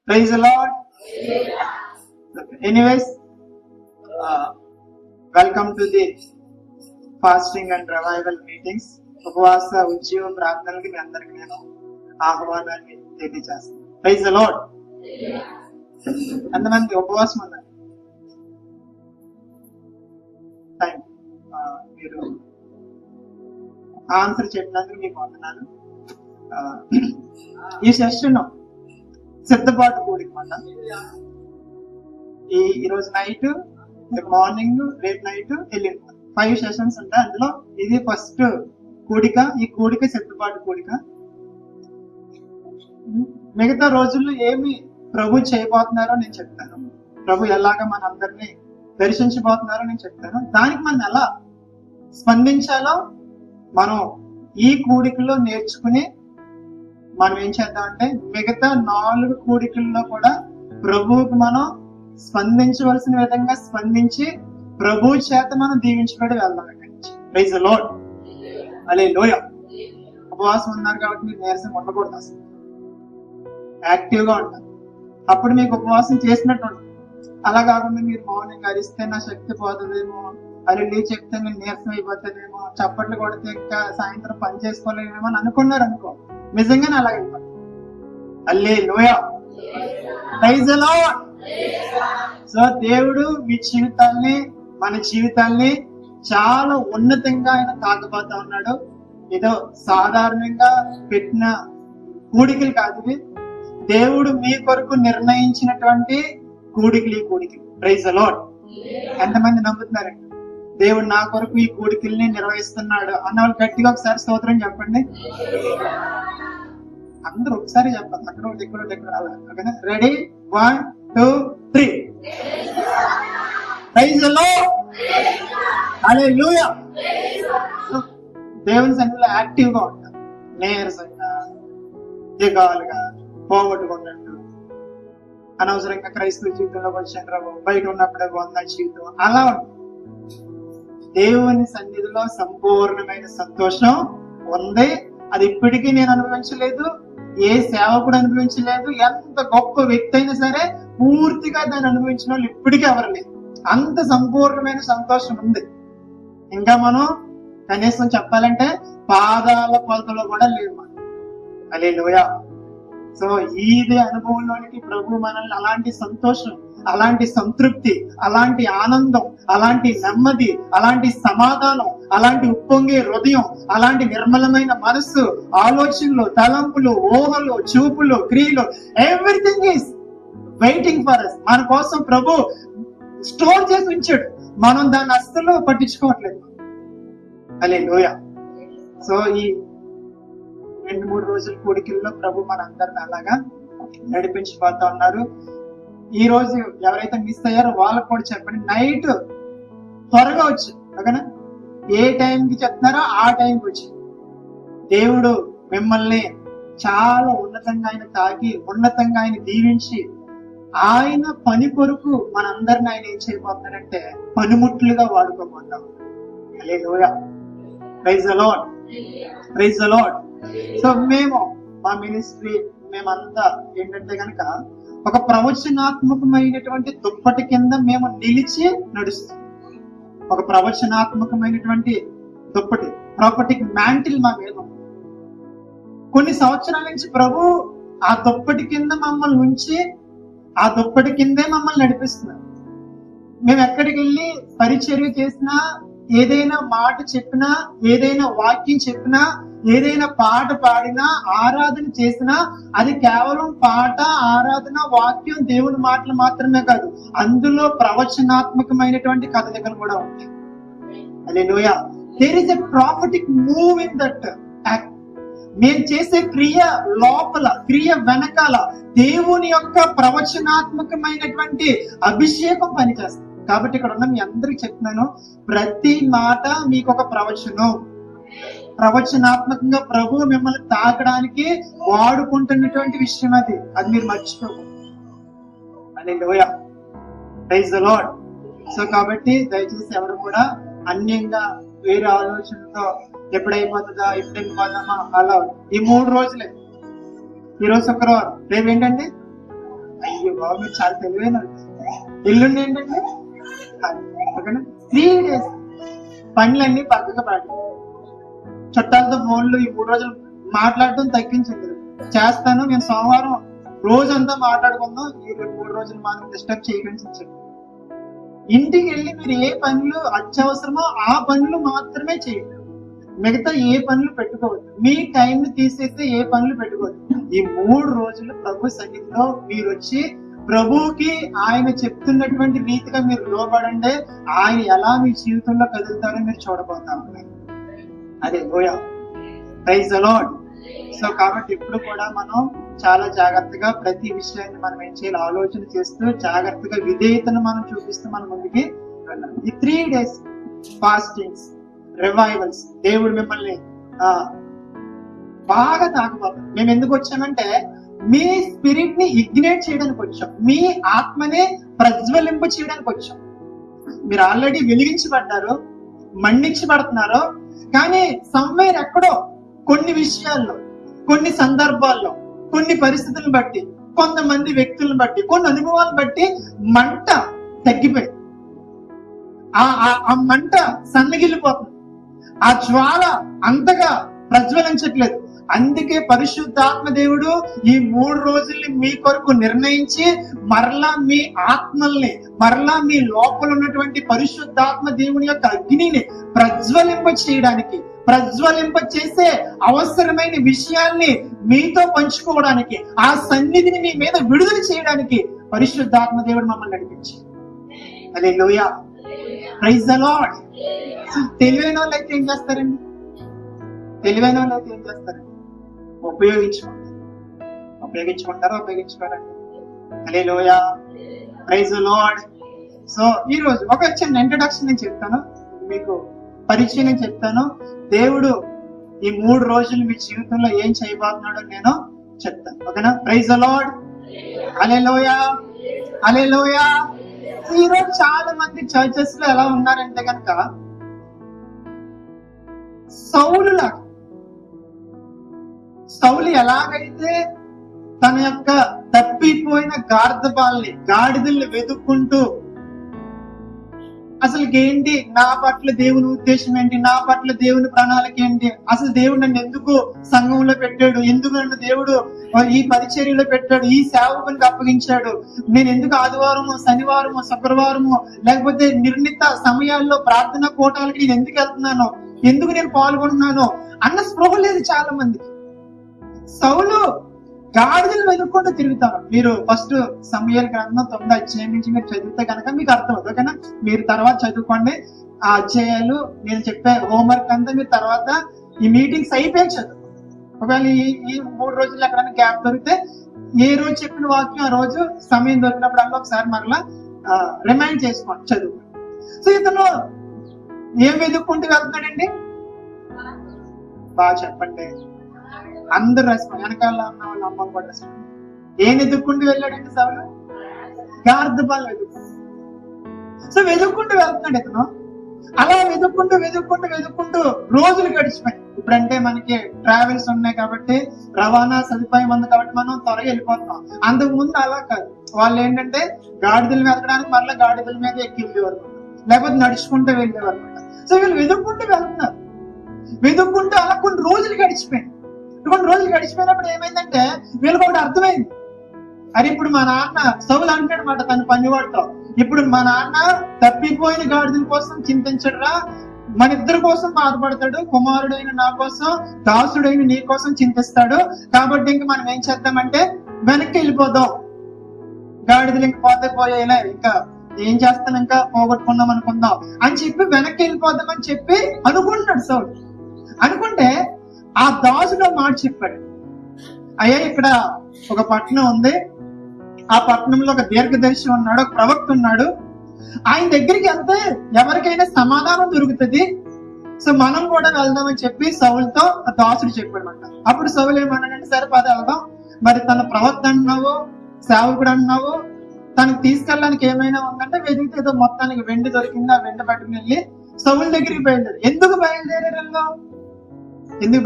Praise the lord. Anyways, welcome to the fasting and revival meetings. ఉపవాస ఉద్యోగ ప్రార్థనలకి మీ అందరికి నేను ఆహ్వానాన్ని తెలియజేస్తాను. Praise the lord. ఎంతమంది ఉపవాసం ఉన్నారు? మీరు ఆన్సర్ చెప్పినందుకు మీకు వందనాలు. ఈ సెషన్ సిద్ధపాటు కూడిక మాట. ఈరోజు నైట్, రేపు మార్నింగ్, రేపు నైట్, ఎల్లుండి 5 సెషన్స్ ఉంటాయి. అందులో ఇది ఫస్ట్ కూడిక. ఈ కూడిక సిద్ధపాటు కూడిక. మిగతా రోజుల్లో ఏమి ప్రభు చేయబోతున్నారో నేను చెప్తాను. ప్రభు ఎలాగ మన అందరినీ దర్శించబోతున్నారో నేను చెప్తాను. దానికి మనం ఎలా స్పందించాలో మనం ఈ కూడికలో నేర్చుకుని మనం ఏం చేద్దామంటే మిగతా 4 కూడికల్లో కూడా ప్రభువుకి మనం స్పందించవలసిన విధంగా స్పందించి ప్రభు చేత మనం దీవించబడి వెళ్దాం. Praise the lord. హల్లెలూయా. ఉపవాసం ఉన్నారు కాబట్టి మీరు నీరసం ఉండకూడదు, అసలు యాక్టివ్ గా ఉంటారు. అప్పుడు మీకు ఉపవాసం చేసినట్టు ఉంటుంది. అలా కాకుండా మీరు మార్నింగ్ అరిస్తే నా శక్తి పోతుందేమో, అల్లి చెప్తే నేను నీరసం అయిపోతుందేమో, చప్పట్లు కొడితే ఇంకా సాయంత్రం పని చేసుకోలేమేమో అని అనుకున్నారు అనుకో, నిజంగానే అలాగే. Hallelujah. Praise the lord. So దేవుడు మీ జీవితాల్ని, మన జీవితాల్ని చాలా ఉన్నతంగా ఆయన తాకబోతా ఉన్నాడు. ఏదో సాధారణంగా పెట్టిన కూడికలు కాదు, దేవుడు మీ కొరకు నిర్ణయించినటువంటి కూడికలు. ఈ కూడికలు ప్రైజ్ ది లార్డ్. ఎంతమంది నమ్ముతున్నారండి దేవుడు నా కొరకు ఈ కూడికల్ని నిర్వహిస్తున్నాడు అన్న వాళ్ళు గట్టిగా ఒకసారి స్తోత్రం చెప్పండి. అందరూ ఒకసారి చెప్పాలి, అక్కడ ఇక్కడ ఓకేనా? Ready, 1 2 3. Praise the lord. Hallelujah. దేవుని సన్నిధిలో యాక్టివ్ గా ఉంటారు, నీరసంగా దిగాలుగా పోగొట్టుకున్నట్టు, అనవసరంగా క్రైస్తవ జీవితంలోకి వచ్చిన బయట ఉన్నప్పుడే బాగుంది జీవితం అలా ఉంటుంది. దేవుని సన్నిధిలో సంపూర్ణమైన సంతోషం ఉంది. అది ఇప్పటికీ నేను అనుభవించలేదు, ఏ సేవకుడు అనుభవించలేదు. ఎంత గొప్ప వ్యక్తి అయినా సరే పూర్తిగా దాన్ని అనుభవించిన వాళ్ళు ఇప్పటికీ ఎవరు లేదు. అంత సంపూర్ణమైన సంతోషం ఉంది. ఇంకా మనం కనీసం చెప్పాలంటే పాదాల కొలతలో కూడా లేవు. హల్లెలూయా. సో ఇది అనుభవంలోనికి ప్రభు మనల్ని అలాంటి సంతోషం, అలాంటి సంతృప్తి, అలాంటి ఆనందం, అలాంటి నెమ్మది, అలాంటి సమాధానం, అలాంటి ఉప్పొంగే హృదయం, అలాంటి నిర్మలమైన మనస్సు, ఆలోచనలు, తలంపులు, ఊహలు, చూపులు, క్రియలు, everything is waiting for us. మన కోసం ప్రభు స్టోర్ చేసి ఉంచాడు. మనం దాన్ని అస్సలు పట్టించుకోవట్లేదు. హల్లెలూయా. సో ఈ 2-3 రోజుల కూడికల్లో ప్రభు మన అందరిని అలాగా నడిపించిపోతా ఉన్నారు. ఈ రోజు ఎవరైతే మిస్ అయ్యారో వాళ్ళకు కూడా చెప్పండి, నైట్ త్వరగా వచ్చి, ఓకేనా? ఏ టైంకి చెప్తున్నారో ఆ టైంకి వచ్చి దేవుడు మిమ్మల్ని చాలా ఉన్నతంగా ఆయన తాకి, ఉన్నతంగా ఆయన దీవించి, ఆయన పని కొరకు మనందరిని ఆయన ఏం చేయబోతున్నాడంటే పనిముట్లుగా వాడుకోబోతాం. Hallelujah. Praise the lord. Praise the lord. So మేము మా మినిస్ట్రీ మేమంతా ఏంటంటే కనుక ఒక ప్రవచనాత్మకమైనటువంటి దుప్పటి కింద మేము నిలిచి నడుస్తాం. ఒక ప్రవచనాత్మకమైనటువంటి దుప్పటి, ప్రాపర్టిక్ మ్యాంటిల్ మా మీద. కొన్ని సంవత్సరాల నుంచి ప్రభు ఆ దుప్పటి కింద మమ్మల్ని ఉంచి ఆ దుప్పటి కిందే మమ్మల్ని నడిపిస్తున్నారు. మేము ఎక్కడికి వెళ్ళి పరిచర్య చేసినా, ఏదైనా మాట చెప్పినా, ఏదైనా వాక్యం చెప్పినా, ఏదైనా పాట పాడినా, ఆరాధన చేసినా, అది కేవలం పాట, ఆరాధన, వాక్యం, దేవుని మాటలు మాత్రమే కాదు, అందులో ప్రవచనాత్మకమైనటువంటి కథలికలు కూడా ఉంటాయి. Hallelujah. There is a prophetic move in that act. మేము చేసే క్రియ లోపల, క్రియ వెనకాల దేవుని యొక్క ప్రవచనాత్మకమైనటువంటి అభిషేకం పనిచేస్తుంది. కాబట్టి ఇక్కడ ఉన్న మీ అందరికి చెప్తున్నాను, ప్రతి మాట మీకు ఒక ప్రవచనం. ప్రవచనాత్మకంగా ప్రభు మిమ్మల్ని తాకడానికి వాడుకుంటున్నటువంటి విషయం అది మీరు మర్చిపోకూడదు. Hallelujah. Praise the lord. So కాబట్టి దయచేసి ఎవరు కూడా అన్యంగా వేరే ఆలోచనతో ఎప్పుడైపోతుందా, ఎప్పుడు వెళ్ళిపోతామా అలా. ఈ 3 రోజులే. ఈరోజు శుక్రవారం, రేపు ఏంటండి అయ్యో బాబు మీరు చాలా తెలివైన ఎల్లుండి ఏంటంటే ఓకేనా 3 days పనులన్నీ పక్కగా పాడి చుట్టాలతో ఫోన్లు ఈ 3 రోజులు మాట్లాడటం తగ్గించింది. చేస్తాను నేను సోమవారం రోజంతా మాట్లాడుకుందాం, ఈ 3 రోజులు మనం డిస్టర్బ్ చేయకుండా. ఇంటికి వెళ్ళి మీరు ఏ పనులు అత్యవసరమో ఆ పనులు మాత్రమే చేయండి, మిగతా ఏ పనులు పెట్టుకోవద్దు. మీ టైం తీసేస్తే ఏ పనులు పెట్టుకోవద్దు. ఈ 3 రోజులు ప్రభు సన్నిధిలో మీరు వచ్చి ప్రభువుకి ఆయన చెప్తున్నటువంటి రీతిగా మీరు లోబడండి. ఆయన ఎలా మీ జీవితంలో కదులుతారో మీరు చూడబోతా ఉన్నారు. అదే గోయా ప్రైజ్ ది లార్డ్. సో కాబట్టి ఇప్పుడు కూడా మనం చాలా జాగ్రత్తగా ప్రతి విషయాన్ని మనం ఏం చేయాలి ఆలోచన చేస్తూ జాగ్రత్తగా విధేయతను మనం చూపిస్తూ మనం ముందుకి వెళ్ళాలి. ఈ 3 days ఫాస్టింగ్స్, రివైవల్స్ దేవుడు మిమ్మల్ని బాగా తాకబోతాం. మేము ఎందుకు వచ్చామంటే మీ స్పిరిట్ ని ఇగ్నేట్ చేయడానికి వచ్చాం, మీ ఆత్మనే ప్రజ్వలింప చేయడానికి వచ్చాం. మీరు ఆల్రెడీ వెలిగించబడ్డారు, మండించబడుతున్నారు. కానీ సమ్వేర్ ఎక్కడో కొన్ని విషయాల్లో, కొన్ని సందర్భాల్లో, కొన్ని పరిస్థితులను బట్టి, కొంతమంది వ్యక్తులను బట్టి, కొన్ని అనుభవాలను బట్టి మంట తగ్గిపోయింది. ఆ మంట సన్నగిల్లిపోతుంది, ఆ జ్వాల అంతగా ప్రజ్వలించట్లేదు. అందుకే పరిశుద్ధాత్మ దేవుడు ఈ 3 రోజుల్ని మీ కొరకు నిర్ణయించి మరలా మీ ఆత్మల్ని, మరలా మీ లోపల ఉన్నటువంటి పరిశుద్ధాత్మ దేవుని యొక్క అగ్నిని ప్రజ్వలింప చేయడానికి, ప్రజ్వలింప చేసే అవసరమైన విషయాల్ని మీతో పంచుకోవడానికి, ఆ సన్నిధిని మీ మీద విడుదల చేయడానికి పరిశుద్ధాత్మ దేవుడు మమ్మల్ని నడిపించి. హల్లెలూయా, ప్రైజ్ ది లార్డ్. తెలివైన వాళ్ళు అయితే ఏం చేస్తారండి? తెలివైన వాళ్ళు అయితే ఏం చేస్తారండి? ఉపయోగించుకోరండి. హల్లెలూయా, ప్రైజ్ ది లార్డ్. సో ఈ రోజు ఒక చిన్న ఇంట్రడక్షన్ నేను చెప్తాను, మీకు పరిచయం నేను చెప్తాను. దేవుడు ఈ 3 రోజులు మీ జీవితంలో ఏం చేయబోతున్నాడో నేను చెప్తాను. ఓకేనా? Praise the lord. Hallelujah, hallelujah. ఈ రోజు చాలా మంది చర్చెస్ లో ఎలా ఉన్నారంటే కనుక సౌలు ఎలాగైతే తన యొక్క తప్పిపోయిన గాడిదల్ని వెతుక్కుంటూ అసలు ఏంటి, నా పట్ల దేవుని ఉద్దేశం ఏంటి, నా పట్ల దేవుని ప్రణాళిక ఏంటి, అసలు దేవుడు నన్ను ఎందుకు సంఘంలో పెట్టాడు, ఎందుకు నన్ను దేవుడు ఈ పరిచర్యలో పెట్టాడు, ఈ సేవకునికి అప్పగించాడు, నేను ఎందుకు ఆదివారము, శనివారము, శుక్రవారము, లేకపోతే నిర్ణీత సమయాల్లో ప్రార్థన కూటాలకి నేను ఎందుకు వెళ్తున్నాను, ఎందుకు నేను పాల్గొంటున్నాను అన్న స్పృహ లేదు చాలా మంది. సౌలు గాడిదలు వెతుక్కుంటూ తిరుగుతారు. మీరు ఫస్ట్ సమూయేలు గ్రంథం 9వ అధ్యాయం నుంచి మీరు చదివితే కనుక మీకు అర్థమవుతుంది. ఓకేనా? మీరు తర్వాత చదువుకోండి ఆ అధ్యాయాలు, నేను చెప్పే హోంవర్క్ అంతా మీరు తర్వాత ఈ మీటింగ్స్ అయిపోయి చదువు. ఒకవేళ ఈ 3 రోజులు ఎక్కడైనా గ్యాప్ దొరికితే ఏ రోజు చెప్పిన వాక్యం ఆ రోజు సమయం దొరికినప్పుడు అలా ఒకసారి మరలా రిమైండ్ చేసుకోండి, చదువు. సో ఇతను ఏం వెతుక్కుంటూ వెళ్తున్నాడండి? బాగా చెప్పండి. అందరు రెస్పాండ్, వెనకాల ఉన్న వాళ్ళ అమ్మలు కూడా రెస్పాండ్. ఏం వెతుక్కుంటూ వెళ్ళాడంటే సౌలు? గార్ధపాలు వెతుక్కుంటూ. సో వెతుక్కుంటూ వెళ్తున్నాడు ఇతను. అలా వెతుక్కుంటూ రోజులు గడిచిపోయాయి. ఇప్పుడంటే మనకి ట్రావెల్స్ ఉన్నాయి కాబట్టి, రవాణా సదుపాయం ఉంది కాబట్టి మనం త్వరగా వెళ్ళిపోతున్నాం. అంతకు ముందు అలా కాదు. వాళ్ళు ఏంటంటే గాడిదలు వెతకడానికి మళ్ళీ గాడిదల మీద ఎక్కి వెళ్ళేవారు, లేకపోతే నడుచుకుంటూ వెళ్ళేవారు అనమాట. సో వీళ్ళు వెతుక్కుంటూ వెళ్తున్నారు. వెతుక్కుంటూ అలా కొన్ని రోజులు గడిచిపోయినప్పుడు ఏమైందంటే వీళ్ళకి ఒకటి అర్థమైంది. అరే ఇప్పుడు మా నాన్న సౌలు అంటాడు మాట తన పనివాడితో, ఇప్పుడు మా నాన్న తప్పిపోయిన గాడిదల కోసం చింతించడురా, మన ఇద్దరి కోసం బాధపడతాడు, కుమారుడైన నా కోసం, దాసుడైన నీ కోసం చింతిస్తాడు. కాబట్టి ఇంక మనం ఏం చేద్దామంటే వెనక్కి వెళ్ళిపోదాం, గాడిదలు ఇంక పోయేలా, ఇంకా ఏం చేస్తాను, ఇంకా పోగొట్టుకుందాం అనుకుందాం అని చెప్పి వెనక్కి వెళ్ళిపోదామని చెప్పి అనుకుంటున్నాడు సౌలు. అనుకుంటే ఆ దాసులో మాట చెప్పాడు, అయ్యా ఇక్కడ ఒక పట్టణం ఉంది, ఆ పట్టణంలో ఒక దీర్ఘదర్శి ఉన్నాడు, ఒక ప్రవక్త ఉన్నాడు, ఆయన దగ్గరికి వెళ్తే ఎవరికైనా సమాధానం దొరుకుతుంది, సో మనం కూడా వెళ్దామని చెప్పి సౌలుతో ఆ దాసుడు చెప్పాడన్నమాట. అప్పుడు సౌలు ఏమన్నాడంటే, సరే పద వెళ్దాం, మరి తన ప్రవక్త అన్నావు, సేవకుడు అన్నావు, తనకు తీసుకెళ్ళడానికి ఏమైనా ఉందంటే వెతికితే ఏదో మొత్తానికి వెండి దొరికింది, ఆ వెండి పట్టుకుని వెళ్ళి సౌలు దగ్గరికి బయలుదేరు. ఎందుకు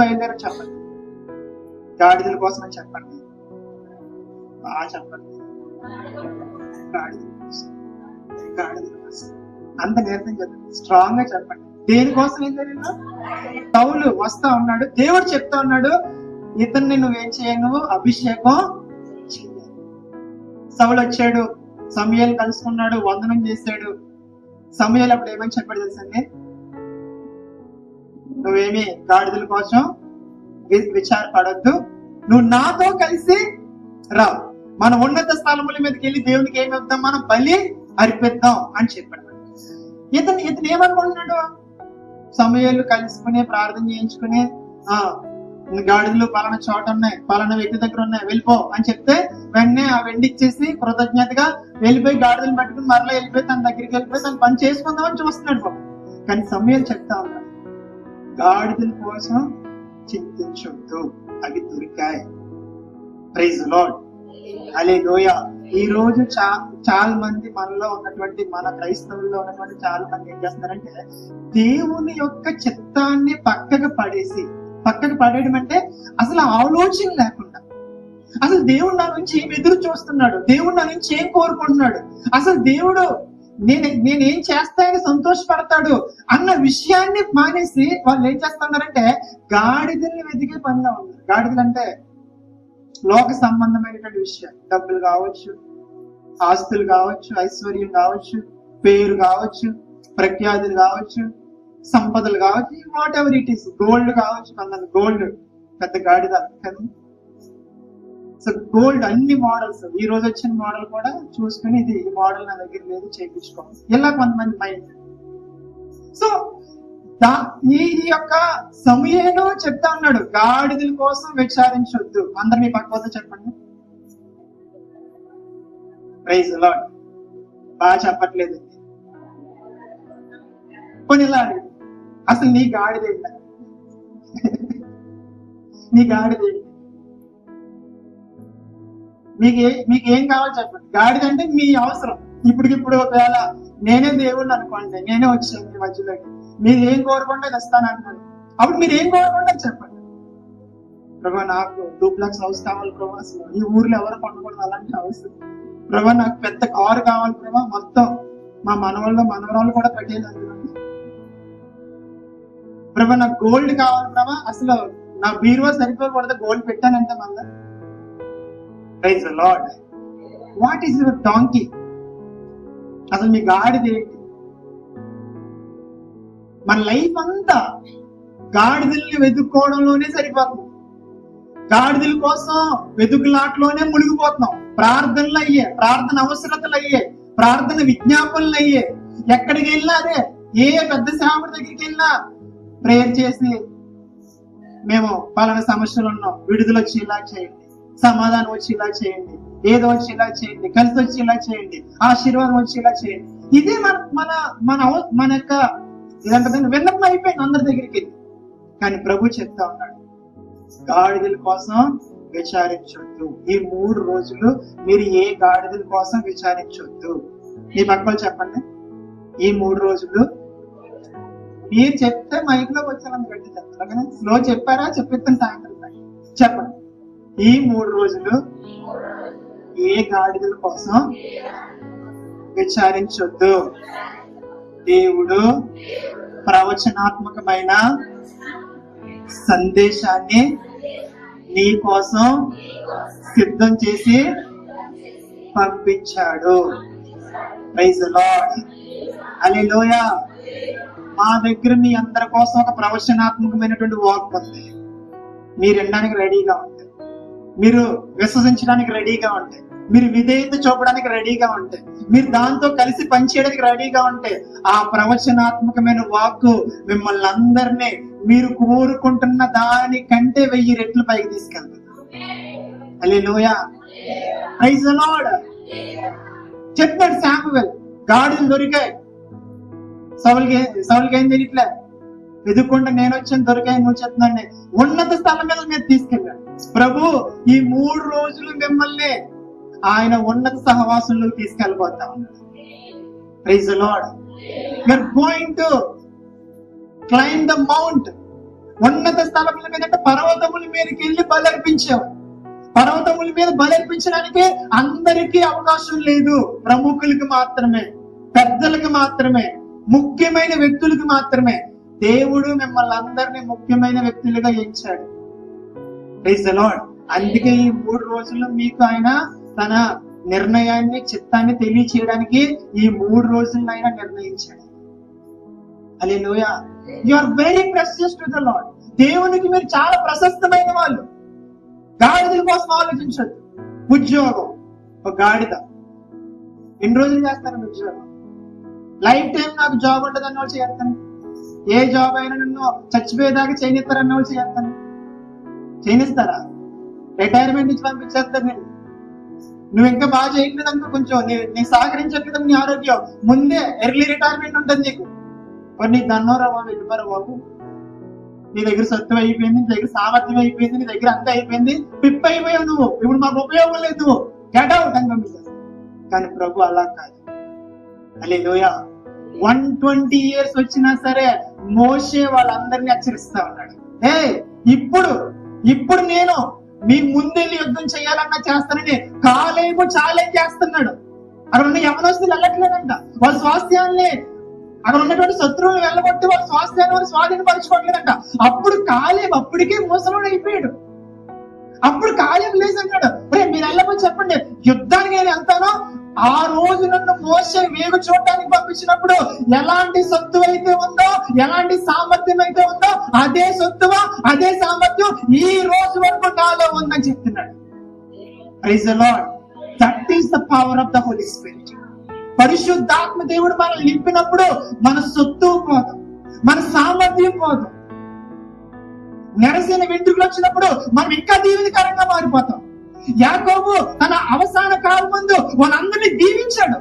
బయలుదేరారు చెప్పండి? గాడిదల కోసం అని చెప్పండి, బాగా చెప్పండి. అంత నేర్పం చెప్పండి, స్ట్రాంగ్ గా చెప్పండి. దేనికోసం ఏం జరిగిందో సౌలు వస్తా ఉన్నాడు, దేవుడు చెప్తా ఉన్నాడు ఇతన్ని నువ్వేం చేయను, అభిషేకం చెయ్యాలి. సౌలు వచ్చాడు, సమూయేలు కలుసుకున్నాడు, వందనం చేశాడు. సమూయేలు అప్పుడు ఏమని చెప్పాడు తెలుసండి, నువ్వేమి గాడిదల కోసం విచారపడొద్దు, నువ్వు నాతో కలిసి రా, మన ఉన్నత స్థలముల మీదకి వెళ్ళి దేవునికి ఏమి ఇద్దాం, మనం బలి అర్పిద్దాం అని చెప్పాడు. ఇతను ఏమనుకుంటున్నాడు, సమూయేలు కలుసుకుని ప్రార్థన చేయించుకుని గాడిదలు పలానా చోట ఉన్నాయి, పలానా వ్యక్తి దగ్గర ఉన్నాయి, వెళ్ళిపో అని చెప్తే వెంటనే ఆ వెండి ఇచ్చేసి కృతజ్ఞతగా వెళ్ళిపోయి గాడిదలు పట్టుకుని మరలా వెళ్ళిపోయి తన దగ్గరికి వెళ్ళిపోయి తను పని చేసుకుందామని చూస్తున్నాడు బాబు. కానీ సమూయేలు చెప్తా ఉన్నాడు, గాడిదల కోసం చింతించొద్దు, అవి దొరికాయి. Praise lord, hallelujah. ఈ రోజు చాలా మంది మనలో ఉన్నటువంటి, మన క్రైస్తవుల్లో ఉన్నటువంటి చాలా మంది ఏం చేస్తారంటే దేవుని యొక్క చిత్తాన్ని పక్కకు పడేయడం అంటే అసలు ఆలోచన లేకుండా, అసలు దేవుడు నా నుంచి ఏం ఎదురు చూస్తున్నాడు, దేవుడు నా నుంచి ఏం కోరుకుంటున్నాడు, అసలు దేవుడు నేనేం చేస్తాయని సంతోషపడతాడు అన్న విషయాన్ని మానేసి వాళ్ళు ఏం చేస్తున్నారంటే గాడిదల్ని వెతికే పనిలో ఉన్నారు. గాడిదలు అంటే లోక సంబంధమైనటువంటి విషయాలు, డబ్బులు కావచ్చు, ఆస్తులు కావచ్చు, ఐశ్వర్యం కావచ్చు, పేరు కావచ్చు, ప్రఖ్యాతులు కావచ్చు, సంపదలు కావచ్చు, what ever it is, gold కావచ్చు, కొంతమంది గోల్డ్ పెద్ద గాడిద కదా. సో గోల్డ్ అన్ని మోడల్స్, ఈ రోజు వచ్చిన మోడల్ కూడా చూసుకుని ఇది ఈ మోడల్ నా దగ్గర లేదు చేయించుకోవాలి, ఇలా కొంతమంది మైండ్. సో ఈ యొక్క సమూయేలు చెప్తా ఉన్నాడు, గాడిదల కోసం విచారించొద్దు. అందరు మీ పక్క వద్ద చెప్పండి. Praise lord. బాగా చెప్పట్లేదు. కొన్ని ఇలా అసలు నీ గాడిద ఏంట, నీ గాడిద ఏంటి, మీకేం కావాలి చెప్పండి. గాడిద అంటే మీ అవసరం. ఇప్పటికిప్పుడు ఒకవేళ నేనే దేవుడిని అనుకోండి, నేనే వచ్చాను మీ మధ్యలోకి, మీరు ఏం కోరుకుంటే ఇస్తాను అంటున్నాను, అప్పుడు మీరు ఏం కోరుకుంటే చెప్పండి. ప్రభా నాకు డూప్లెక్స్ హౌస్ కావాలి ప్రభా, అసలు ఈ ఊర్లో ఎవరు కొనకూడదు అలాంటి హౌస్. ప్రభా నాకు పెద్ద కారు కావాలి ప్రభా, మొత్తం మా మనవరాళ్ళు కూడా పెట్టేది. ప్రభా నాకు గోల్డ్ కావాలి ప్రభా, అసలు నా బీరువా సరిపోకూడదు గోల్డ్ పెట్టానంటే మళ్ళా. Praise the lord. What is your donkey? అసలు మీ గాడిద ఏంటి? మన లైఫ్ అంతా గాడిదల్ని వెతుక్కోవడంలోనే సరిపోతుంది. గాడిదల కోసం వెతుకులాట్లోనే మునిగిపోతున్నాం. ప్రార్థనలు అయ్యే, ప్రార్థన అవసరతలు అయ్యే, ప్రార్థన విజ్ఞాపనలు అయ్యే, ఎక్కడికి వెళ్ళినా అదే. ఏ పెద్ద సేవకుడి దగ్గరికి వెళ్ళినా ప్రేయర్ చేసి మేము పలానా సమస్యలు ఉన్నాం, విడుదల వచ్చి ఇలా చేయండి, సమాధానం వచ్చి ఇలా చేయండి, ఏదో వచ్చి ఇలా చేయండి, కలిసి వచ్చి ఇలా చేయండి, ఆశీర్వాదం వచ్చి ఇలా చేయండి. ఇదే మన యొక్క ఇదంటే విన్నపం అయిపోయింది అందరి దగ్గరికి. కానీ ప్రభు చెప్తా ఉన్నాడు, గాడిదల కోసం విచారించొద్దు. ఈ 3 రోజులు మీరు ఏ గాడిదల కోసం విచారించొద్దు. మీ పక్కన చెప్పండి, ఈ 3 రోజులు మీరు చెప్తే మైక్ లోకి వచ్చాలని గట్టి చెప్తారు, స్లో చెప్పారా చెప్పిస్తాను సాయంత్రం చెప్పండి. ఈ 3 రోజులు ఏ గాడిదల కోసం విచారించొద్దు. దేవుడు ప్రవచనాత్మకమైన సందేశాన్ని నీ కోసం సిద్ధం చేసి పంపించాడు. Praise the lord. హల్లెలూయా. మా దగ్గర మీ అందరి కోసం ఒక ప్రవచనాత్మకమైనటువంటి వాక్ ఉంది. మీరు వినడానికి రెడీగా ఉంటే, మీరు విశ్వసించడానికి రెడీగా ఉంటే, మీరు విధేయత చూపడానికి రెడీగా ఉంటే, మీరు దాంతో కలిసి పనిచేయడానికి రెడీగా ఉంటే, ఆ ప్రవచనాత్మకమైన వాక్కు మిమ్మల్ని అందరినీ మీరు కోరుకుంటున్న దానికంటే 1000 రెట్లు పైకి తీసుకెళ్తుంది. హల్లెలూయా. Praise the Lord. చెప్పాడు శామువేల్, గాడిదలు దొరికాయి. సౌలుకి ఏం తెలియట్లే, వెతుక్కుంటే నేను వచ్చాను, దొరికాయి, నువ్వు చెప్తున్నాండి. ఉన్నత స్థలం మీద తీసుకెళ్ళాడు. ప్రభు ఈ 3 రోజులు మిమ్మల్ని ఆయన ఉన్నత సహవాసంలో తీసుకెళ్ళిపోతా ఉన్నాడు. Praise the lord. You are going to climb the mount. ఉన్నత స్థలముల మీద, పర్వతముల మీదకి వెళ్ళి బలర్పించావు. పర్వతముల మీద బలర్పించడానికి అందరికీ అవకాశం లేదు. ప్రముఖులకి మాత్రమే, పెద్దలకు మాత్రమే, ముఖ్యమైన వ్యక్తులకు మాత్రమే. దేవుడు మిమ్మల్ని అందరినీ ముఖ్యమైన వ్యక్తులుగా ఎంచాడు. Praise the lord. అందుకే ఈ 3 రోజులు మీకు ఆయన తన నిర్ణయాన్ని, చిత్తాన్ని తెలియచేయడానికి ఈ 3 రోజులను ఆయన నిర్ణయించాడు. Hallelujah. You are very precious to the Lord. దేవునికి మీరు చాలా ప్రశస్తమైన వాళ్ళు. గాడిదల కోసం ఆలోచించద్దు. ఉద్యోగం, ఒక గాడిద ఎన్ని రోజులు చేస్తాను ఉద్యోగం? లైఫ్ టైం నాకు జాబ్ ఉండదు అన్న వాళ్ళు చేస్తాను. ఏ జాబ్ అయినా నన్ను చచ్చిపోయేదాకా చేయనిస్తారన్న వాళ్ళు చేస్తాను. చేయనిస్తారా? రిటైర్మెంట్ నుంచి పంపించేస్తారు. నేను నువ్వు ఇంకా బాగా చేయట్లేదు అనుకో, కొంచెం నీ సహకరించట్లేదు నీ ఆరోగ్యం, ముందే ఎర్లీ రిటైర్మెంట్ ఉంటుంది నీకు. మరి నీ దన్నోరా బాబు, వెళ్ళిపోరా బాబు, నీ దగ్గర సత్యం అయిపోయింది, నీ దగ్గర సామర్థ్యం అయిపోయింది, నీ దగ్గర అంతా అయిపోయింది, పిప్ అయిపోయావు నువ్వు, ఇప్పుడు మాకు ఉపయోగం లేదు, నువ్వు గెట్ అవుట్ అని పంపిస్తారు. కానీ ప్రభు అలా కాదు. హల్లెలూయా. 120 years వచ్చినా సరే మోషే వాళ్ళందరినీ హెచ్చరిస్తా ఉన్నాడు. ఇప్పుడు నేను మీ ముందెళ్ళి యుద్ధం చేయాలన్నా చేస్తానని కాలేబు ఛాలెంజ్ చేస్తున్నాడు. అక్కడ ఉన్న యవనస్తులు వెళ్ళట్లేదంట. వాళ్ళ స్వాస్థ్యాన్ని, అక్కడ ఉన్నటువంటి శత్రువులు వెళ్ళగొట్టి వాళ్ళ స్వాస్థ్యాన్ని వాళ్ళు స్వాధీనపరచుకోవట్లేదంట. అప్పుడు కాలేబు అప్పటికే ముసలోడు అయిపోయాడు. అప్పుడు కాలేబు లేదన్నాడు, మీరు వెళ్ళమని చెప్పండి, యుద్ధానికి నేను వెళ్తాను. ఆ రోజు నన్ను మోషే వేగు చూడటానికి పంపించినప్పుడు ఎలాంటి సొత్తు అయితే ఉందో, ఎలాంటి సామర్థ్యం అయితే ఉందో, అదే సొత్తువ, అదే సామర్థ్యం ఈ రోజు వరకు నాలో ఉందని చెప్తున్నాడు. Praise the lord. That is the power of the holy spirit. పరిశుద్ధాత్మ దేవుడు మనల్ని నింపినప్పుడు మన సొత్తు పోదు, మన సామర్థ్యం పోదు. నెరసిన వెంట్రుకలు వచ్చినప్పుడు మనం ఇంకా దీవెనకరంగా మారిపోతాం. యాకోబు తన అవసాన కాలం ముందు వాళ్ళందరినీ దీవించాడు.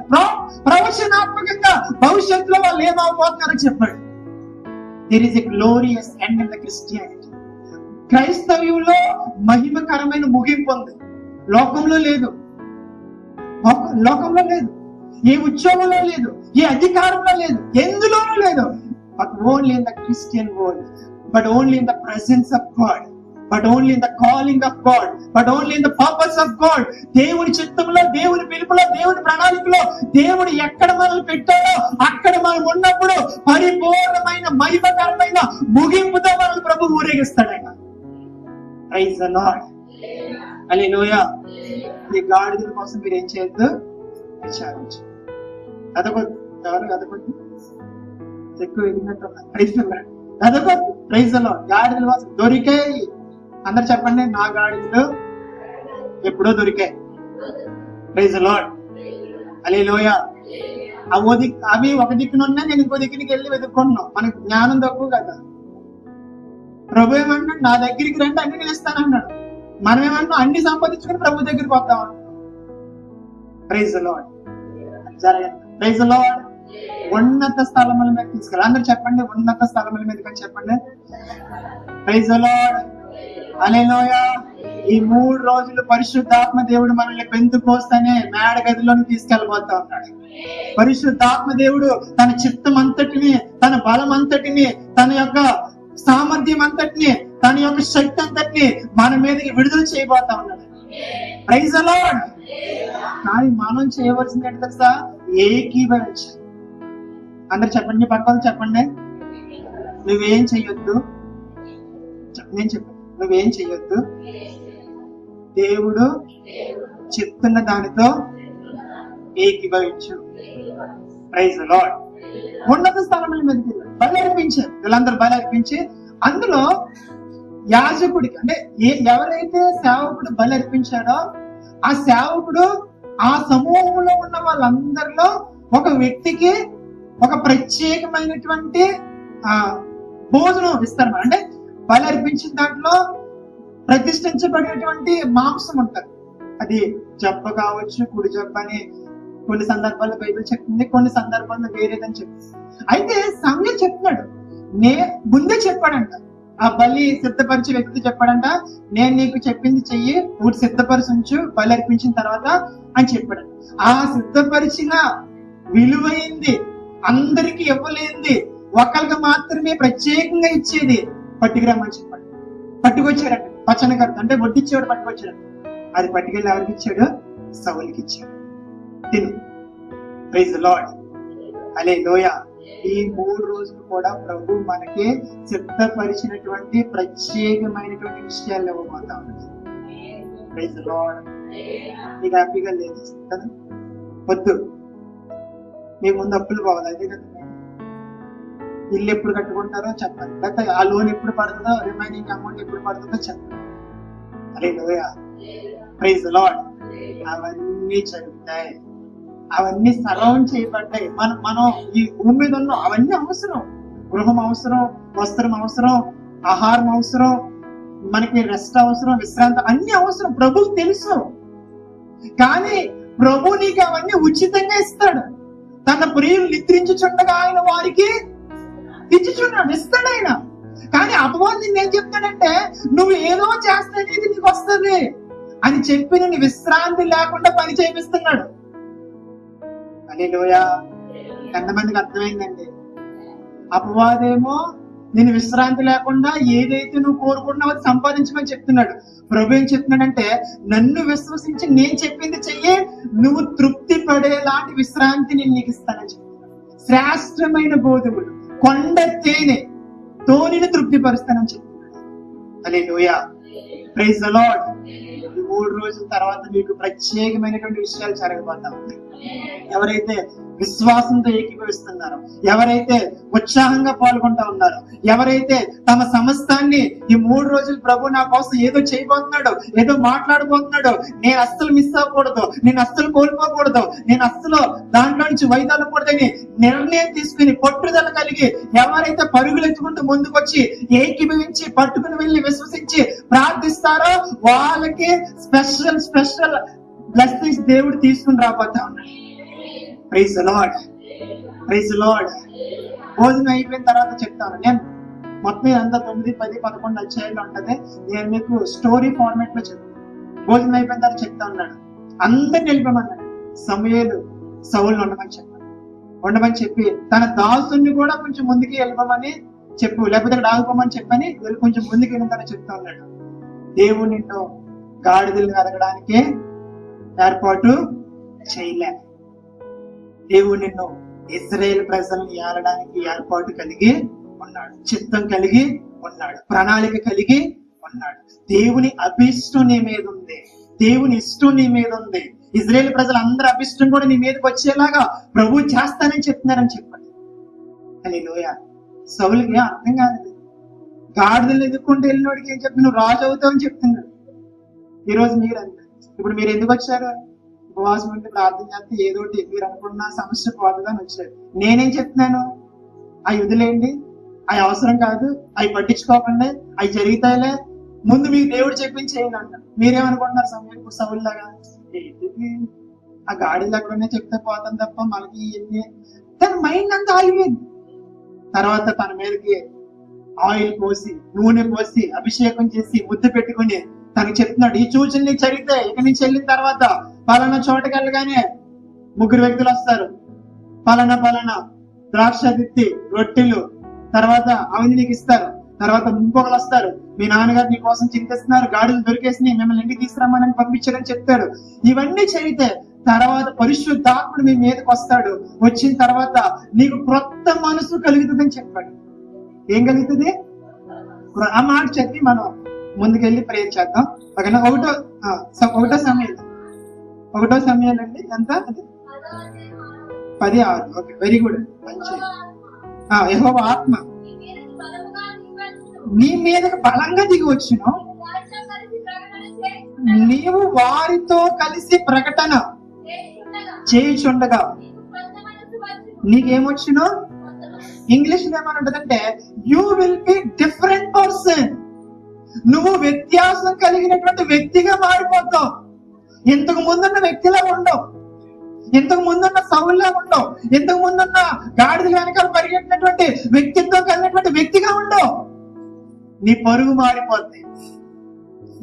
ప్రవచనాత్మకంగా భవిష్యత్తులో వాళ్ళు ఏమవబోతున్నారో చెప్పాడు. There is a glorious end in the Christianity. క్రైస్తవ్యంలో మహిమకరమైన ముగింపు ఉంది. లోకంలో లేదు, లోకంలో లేదు, ఏ ఉద్యోగంలో లేదు, ఏ అధికారంలో లేదు, ఎందులోనూ లేదు. But only in the Christian world, but only in the presence of God, but only in the calling of God, but only in the purpose of God. దేవుని చిత్తంలో, దేవుని పిలుపులో, దేవుని ప్రణాళికలో దేవుడు ఎక్కడ మనల్ని పెట్టాడో అక్కడ మనం ఉన్నప్పుడు పరిపూర్ణమైన మహిమకరమైన ముగింపుతో మనల్ని ప్రభు ఊరేగిస్తాడైనా. Praise the lord. హల్లెలూయా. ఈ గాడిదల కోసం మీరు ఏం చేయొద్దు, విచారించు. అదొకటి ఎవరు అదొకటి ఎక్కువ ఎదిగినట్టు ప్రైజ్ ది లార్డ్. అదొకటి ప్రైజ్ ది లార్డ్. గాడిదల కోసం దొరికాయి. అందరు చెప్పండి, నా గాడిదలు ఎప్పుడో దొరికాయి. Praise the lord. హల్లెలూయా. అవి ఒక దిక్కునున్నా నేను ఇంకో దిక్కునికి వెళ్ళి వెతుక్కున్నాం. మనకి జ్ఞానం తక్కువ కదా. ప్రభు ఏమన్నాడు, నా దగ్గరికి రండి అన్ని నేను ఇస్తానన్నాడు. మనం ఏమన్నా అన్ని సంపాదించుకుని ప్రభు దగ్గరికి వద్దామన్నాడు. Praise the Lord. జరగండి. Praise the Lord. ఉన్నత స్థలముల మీద తీసుకెళ్ళి అందరు చెప్పండి, ఉన్నత స్థలముల మీద చెప్పండి. Praise the lord. హల్లెలూయా. ఈ 3 రోజులు పరిశుద్ధాత్మ దేవుడు మనల్ని పెంతుకోస్తేనే మేడ గదిలోకి తీసుకెళ్ళబోతా ఉన్నాడు. పరిశుద్ధాత్మ దేవుడు తన చిత్తం అంతటిని, తన బలం అంతటిని, తన యొక్క సామర్థ్యం అంతటిని, తన యొక్క శక్తి అంతటిని మన మీదకి విడుదల చేయబోతా ఉన్నాడు. Praise the lord. కానీ మనం చేయవలసింది ఏంటి తెలుసా? ఏకీభవించు. అందరు చెప్పండి, పక్కన చెప్పండి. నువ్వేం చెయ్యొద్దు, నేను చెప్పాను, నువ్వేం చెయ్యొద్దు. దేవుడు చెప్తున్న దానితో ఏకీభవించు. Praise the Lord. ఉన్నత స్థలముల మీదకి బలి అర్పించారు. వీళ్ళందరూ బలి అర్పించి అందులో యాజకుడికి, అంటే ఎవరైతే సేవకుడు బలి అర్పించాడో ఆ సేవకుడు ఆ సమూహంలో ఉన్న వాళ్ళందరిలో ఒక వ్యక్తికి ఒక ప్రత్యేకమైనటువంటి భోజనం ఇస్తారు. అంటే బలి అర్పించిన దాంట్లో ప్రతిష్ఠించబడినటువంటి మాంసం ఉంటుంది. అది జబ్బ కావచ్చు, కుడి జబ్బ అని కొన్ని సందర్భాల్లో బైబిల్ చెప్తుంది, కొన్ని సందర్భాల్లో వేరేదని చెప్తుంది. అయితే సమయం చెప్తున్నాడు, ముందే చెప్పాడంట. ఆ బలి సిద్ధపరిచే వ్యక్తి చెప్పాడంట, నేను నీకు చెప్పింది చెయ్యి, ఊటి సిద్ధపరిచి ఉంచు, బలి అర్పించిన తర్వాత అని చెప్పాడు. ఆ సిద్ధపరిచిన విలువైంది, అందరికి ఇవ్వలేంది, ఒకరికి మాత్రమే ప్రత్యేకంగా ఇచ్చేది పట్టుకురామని చెప్పాడు. పట్టుకొచ్చాడంట. పచ్చని కర్త అంటే వడ్డిచ్చేవాడు పట్టుకొచ్చాడు. అది పట్టుకెళ్ళి ఎవరికి ఇచ్చాడు? సౌలుకి ఇచ్చాడు. తిను. Praise the lord. హల్లెలూయా. ఈ 3 రోజులు కూడా ప్రభు మనకి సిద్ధపరిచినటువంటి ప్రత్యేకమైనటువంటి విషయాలు ఇవ్వబోతా ఉంది. Praise the lord. మీకు హ్యాపీగా లేదు కదా? వద్దు, మీ ముందు అప్పులు పోవాలి, అదే కదా. ఇల్లు ఎప్పుడు కట్టుకుంటారో చెప్పండి, లేకపోతే ఆ లోన్ ఎప్పుడు పడుతుందో, రిమైనింగ్ అమౌంట్ ఎప్పుడు పడుతుందో చెప్పండి. హల్లెలూయా. Praise the Lord. అవన్నీ జరుగుతాయి, అవన్నీ సరౌండ్ చేయబడ్డాయి. మనం ఈ భూమి మీద ఉన్నాం, అవన్నీ అవసరం. గృహం అవసరం, వస్త్రం అవసరం, ఆహారం అవసరం, మనకి రెస్ట్ అవసరం, విశ్రాంతి అన్ని అవసరం. ప్రభుకు తెలుసు. కానీ ప్రభు నీకు అవన్నీ ఉచితంగా ఇస్తాడు. తన ప్రియులు నిద్రించుచుండగా ఆయన వారికి ఇచ్చుచున్నాడు, ఇస్తాడు ఆయన. కానీ అపవాది ఏం చెప్తాడంటే, నువ్వు ఏదో చేస్తే నీకు వస్తుంది అని చెప్పి నేను విశ్రాంతి లేకుండా పని చేపిస్తున్నాడు. హల్లెలూయా. ఎంతమందికి అర్థమైందండి? అపవాదేమో నేను విశ్రాంతి లేకుండా ఏదైతే నువ్వు కోరుకుంటున్నావో అది సంపాదించమని చెప్తున్నాడు. ప్రభు ఏం చెప్తున్నాడంటే, నన్ను విశ్వసించి నేను చెప్పింది చెయ్యి, నువ్వు తృప్తి పడేలాంటి విశ్రాంతి నేను నీకు ఇస్తానని చెప్తున్నాడు. శ్రేష్టమైన గోధుమలు, కొండ తేనె తో నేను తృప్తి పరుస్తానని చెప్తున్నాడు. హల్లెలూయా. Praise the lord. ఈ 3 రోజుల తర్వాత మీకు ప్రత్యేకమైనటువంటి విషయాలు జరగబోతా ఉంటాయి. ఎవరైతే విశ్వాసంతో ఏకీభవిస్తున్నారో, ఎవరైతే ఉత్సాహంగా పాల్గొంటా ఉన్నారో, ఎవరైతే తమ సమస్తాన్ని ఈ 3 రోజులు ప్రభు నా కోసం ఏదో చేయబోతున్నాడు, ఏదో మాట్లాడబోతున్నాడు, నేను అస్సలు మిస్ అవ్వకూడదు, నేను అస్సలు కోల్పోకూడదు, నేను అస్సలు దాంట్లో నుంచి వైదొలకూడదని నిర్ణయం తీసుకుని పట్టుదల కలిగి ఎవరైతే పరుగులు ఎత్తుకుంటూ ముందుకొచ్చి ఏకీభవించి పట్టుకుని వెళ్ళి విశ్వసించి ప్రార్థిస్తారో వాళ్ళకి స్పెషల్ బ్లెస్సింగ్స్ దేవుడు తీసుకుని రాబోతా ఉన్నాడు. Praise the lord. Praise the lord. భోజనం అయిపోయిన తర్వాత చెప్తాను. నేను మొత్తం అంతా 9, 10, 11 అధ్యాయాలు ఉంటది. నేను మీకు స్టోరీ ఫార్మాట్ లో చెప్తాను. భోజనం అయిపోయిన తర్వాత చెప్తా ఉన్నాడు. అందరిని వెళ్ళిపోమన్నాడు. సమూయేలు సౌలుని ఉండమని చెప్పి తన దాసుని కూడా కొంచెం ముందుకి వెళ్ళిపోమని చెప్పు, లేకపోతే ఇక్కడ ఆగిపోమని చెప్పని కొంచెం ముందుకు వెళ్ళిన చెప్తా ఉన్నాడు. దేవుడు నిన్ను గాడిదలు ఎదగడానికే ఏర్పాటు చేయలే. దేవుడు నిన్ను ఇశ్రాయేలు ప్రజలను ఏలడానికి ఏర్పాటు కలిగి ఉన్నాడు, చిత్తం కలిగి ఉన్నాడు, ప్రణాళిక కలిగి ఉన్నాడు. దేవుని అభిష్టం నీ మీద ఉంది, దేవుని ఇష్టం నీ మీద ఉంది. ఇశ్రాయేలు ప్రజలు అందరి అభిష్టం కూడా నీ మీదకి వచ్చేలాగా ప్రభు చేస్తానని చెప్తున్నారని చెప్పండి. హల్లెలూయా. సౌలుకి అర్థం కాదు. గాడిదలు ఎదుర్కొంటూ వెళ్ళినోడికి ఏం చెప్పి నువ్వు రాజు అవుతావని చెప్తున్నాడు. ఈ రోజు మీరు అంతే. ఇప్పుడు మీరు ఎందుకు వచ్చారు? ఉపవాసం ఉంటే ప్రార్థన చేస్తే ఏదోటి మీరు అనుకున్న సమస్య పోతుందని వచ్చారు. నేనేం చెప్తున్నాను? అవి వదిలేయండి, అవి అవసరం కాదు, అవి పట్టించుకోకండి, అవి జరుగుతాయిలే, ముందు మీకు దేవుడు చెప్పించేయండి అంటారు. మీరేమనుకుంటున్నారు? సమయం సౌలులాగా ఆ గాడిలో ఎక్కడనే చెప్తే పోతాం తప్ప మనకి తన మైండ్ అంతా ఆగిపోయింది. తర్వాత తన మీదకి ఆయిల్ పోసి, నూనె పోసి, అభిషేకం చేసి, ముద్దు పెట్టుకుని తనకి చెప్తున్నాడు, ఈ సూచనలు నీకు జరిగితే ఇక్కడి నుంచి వెళ్ళిన తర్వాత పలానా చోటకి వెళ్ళగానే 3 వ్యక్తులు వస్తారు, పలానా ద్రాక్ష తిత్తి రొట్టెలు తర్వాత అవన్నీ నీకు ఇస్తారు, తర్వాత ఇంకొకరు వస్తారు, మీ నాన్నగారు నీ కోసం చింతిస్తున్నారు, గాడులు దొరికేసినాయి, మిమ్మల్ని ఇంటికి తీసుకురమ్మని పంపించారని చెప్తాడు. ఇవన్నీ జరిగితే తర్వాత పరిశుద్ధాత్ముడు మీ మీదకి వస్తాడు. వచ్చిన తర్వాత నీకు క్రొత్త మనసు కలుగుతుందని చెప్పాడు. ఏం కలుగుతుంది? ఆ మాట చెప్పి మనం ముందుకెళ్ళి ప్రేర్ చేద్దాం. ఓకేనా? ఒకటో సమయాలు అండి. ఎంత? 10:6. ఓకే, వెరీ గుడ్, మంచి. యెహోవా ఆత్మ నీ మీదకి బలంగా దిగి వచ్చును, నీవు వారితో కలిసి ప్రకటన చేయుచుండగా నీకేమొచ్చును? ఇంగ్లీష్ లో ఏమని ఉంటదంటే, you will be different person. నువ్వు వ్యత్యాసం కలిగినటువంటి వ్యక్తిగా మారిపోతావు. ఇంతకు ముందున్న వ్యక్తిలా ఉండవు, ఇంతకు ముందున్న సౌలులా ఉండవు, ఇంతకు ముందున్న గాడిద వెనకాల పరిగెట్టినటువంటి వ్యక్తిత్వం కలిగినటువంటి వ్యక్తిగా ఉండవు. నీ పరుగు మారిపోతాయి,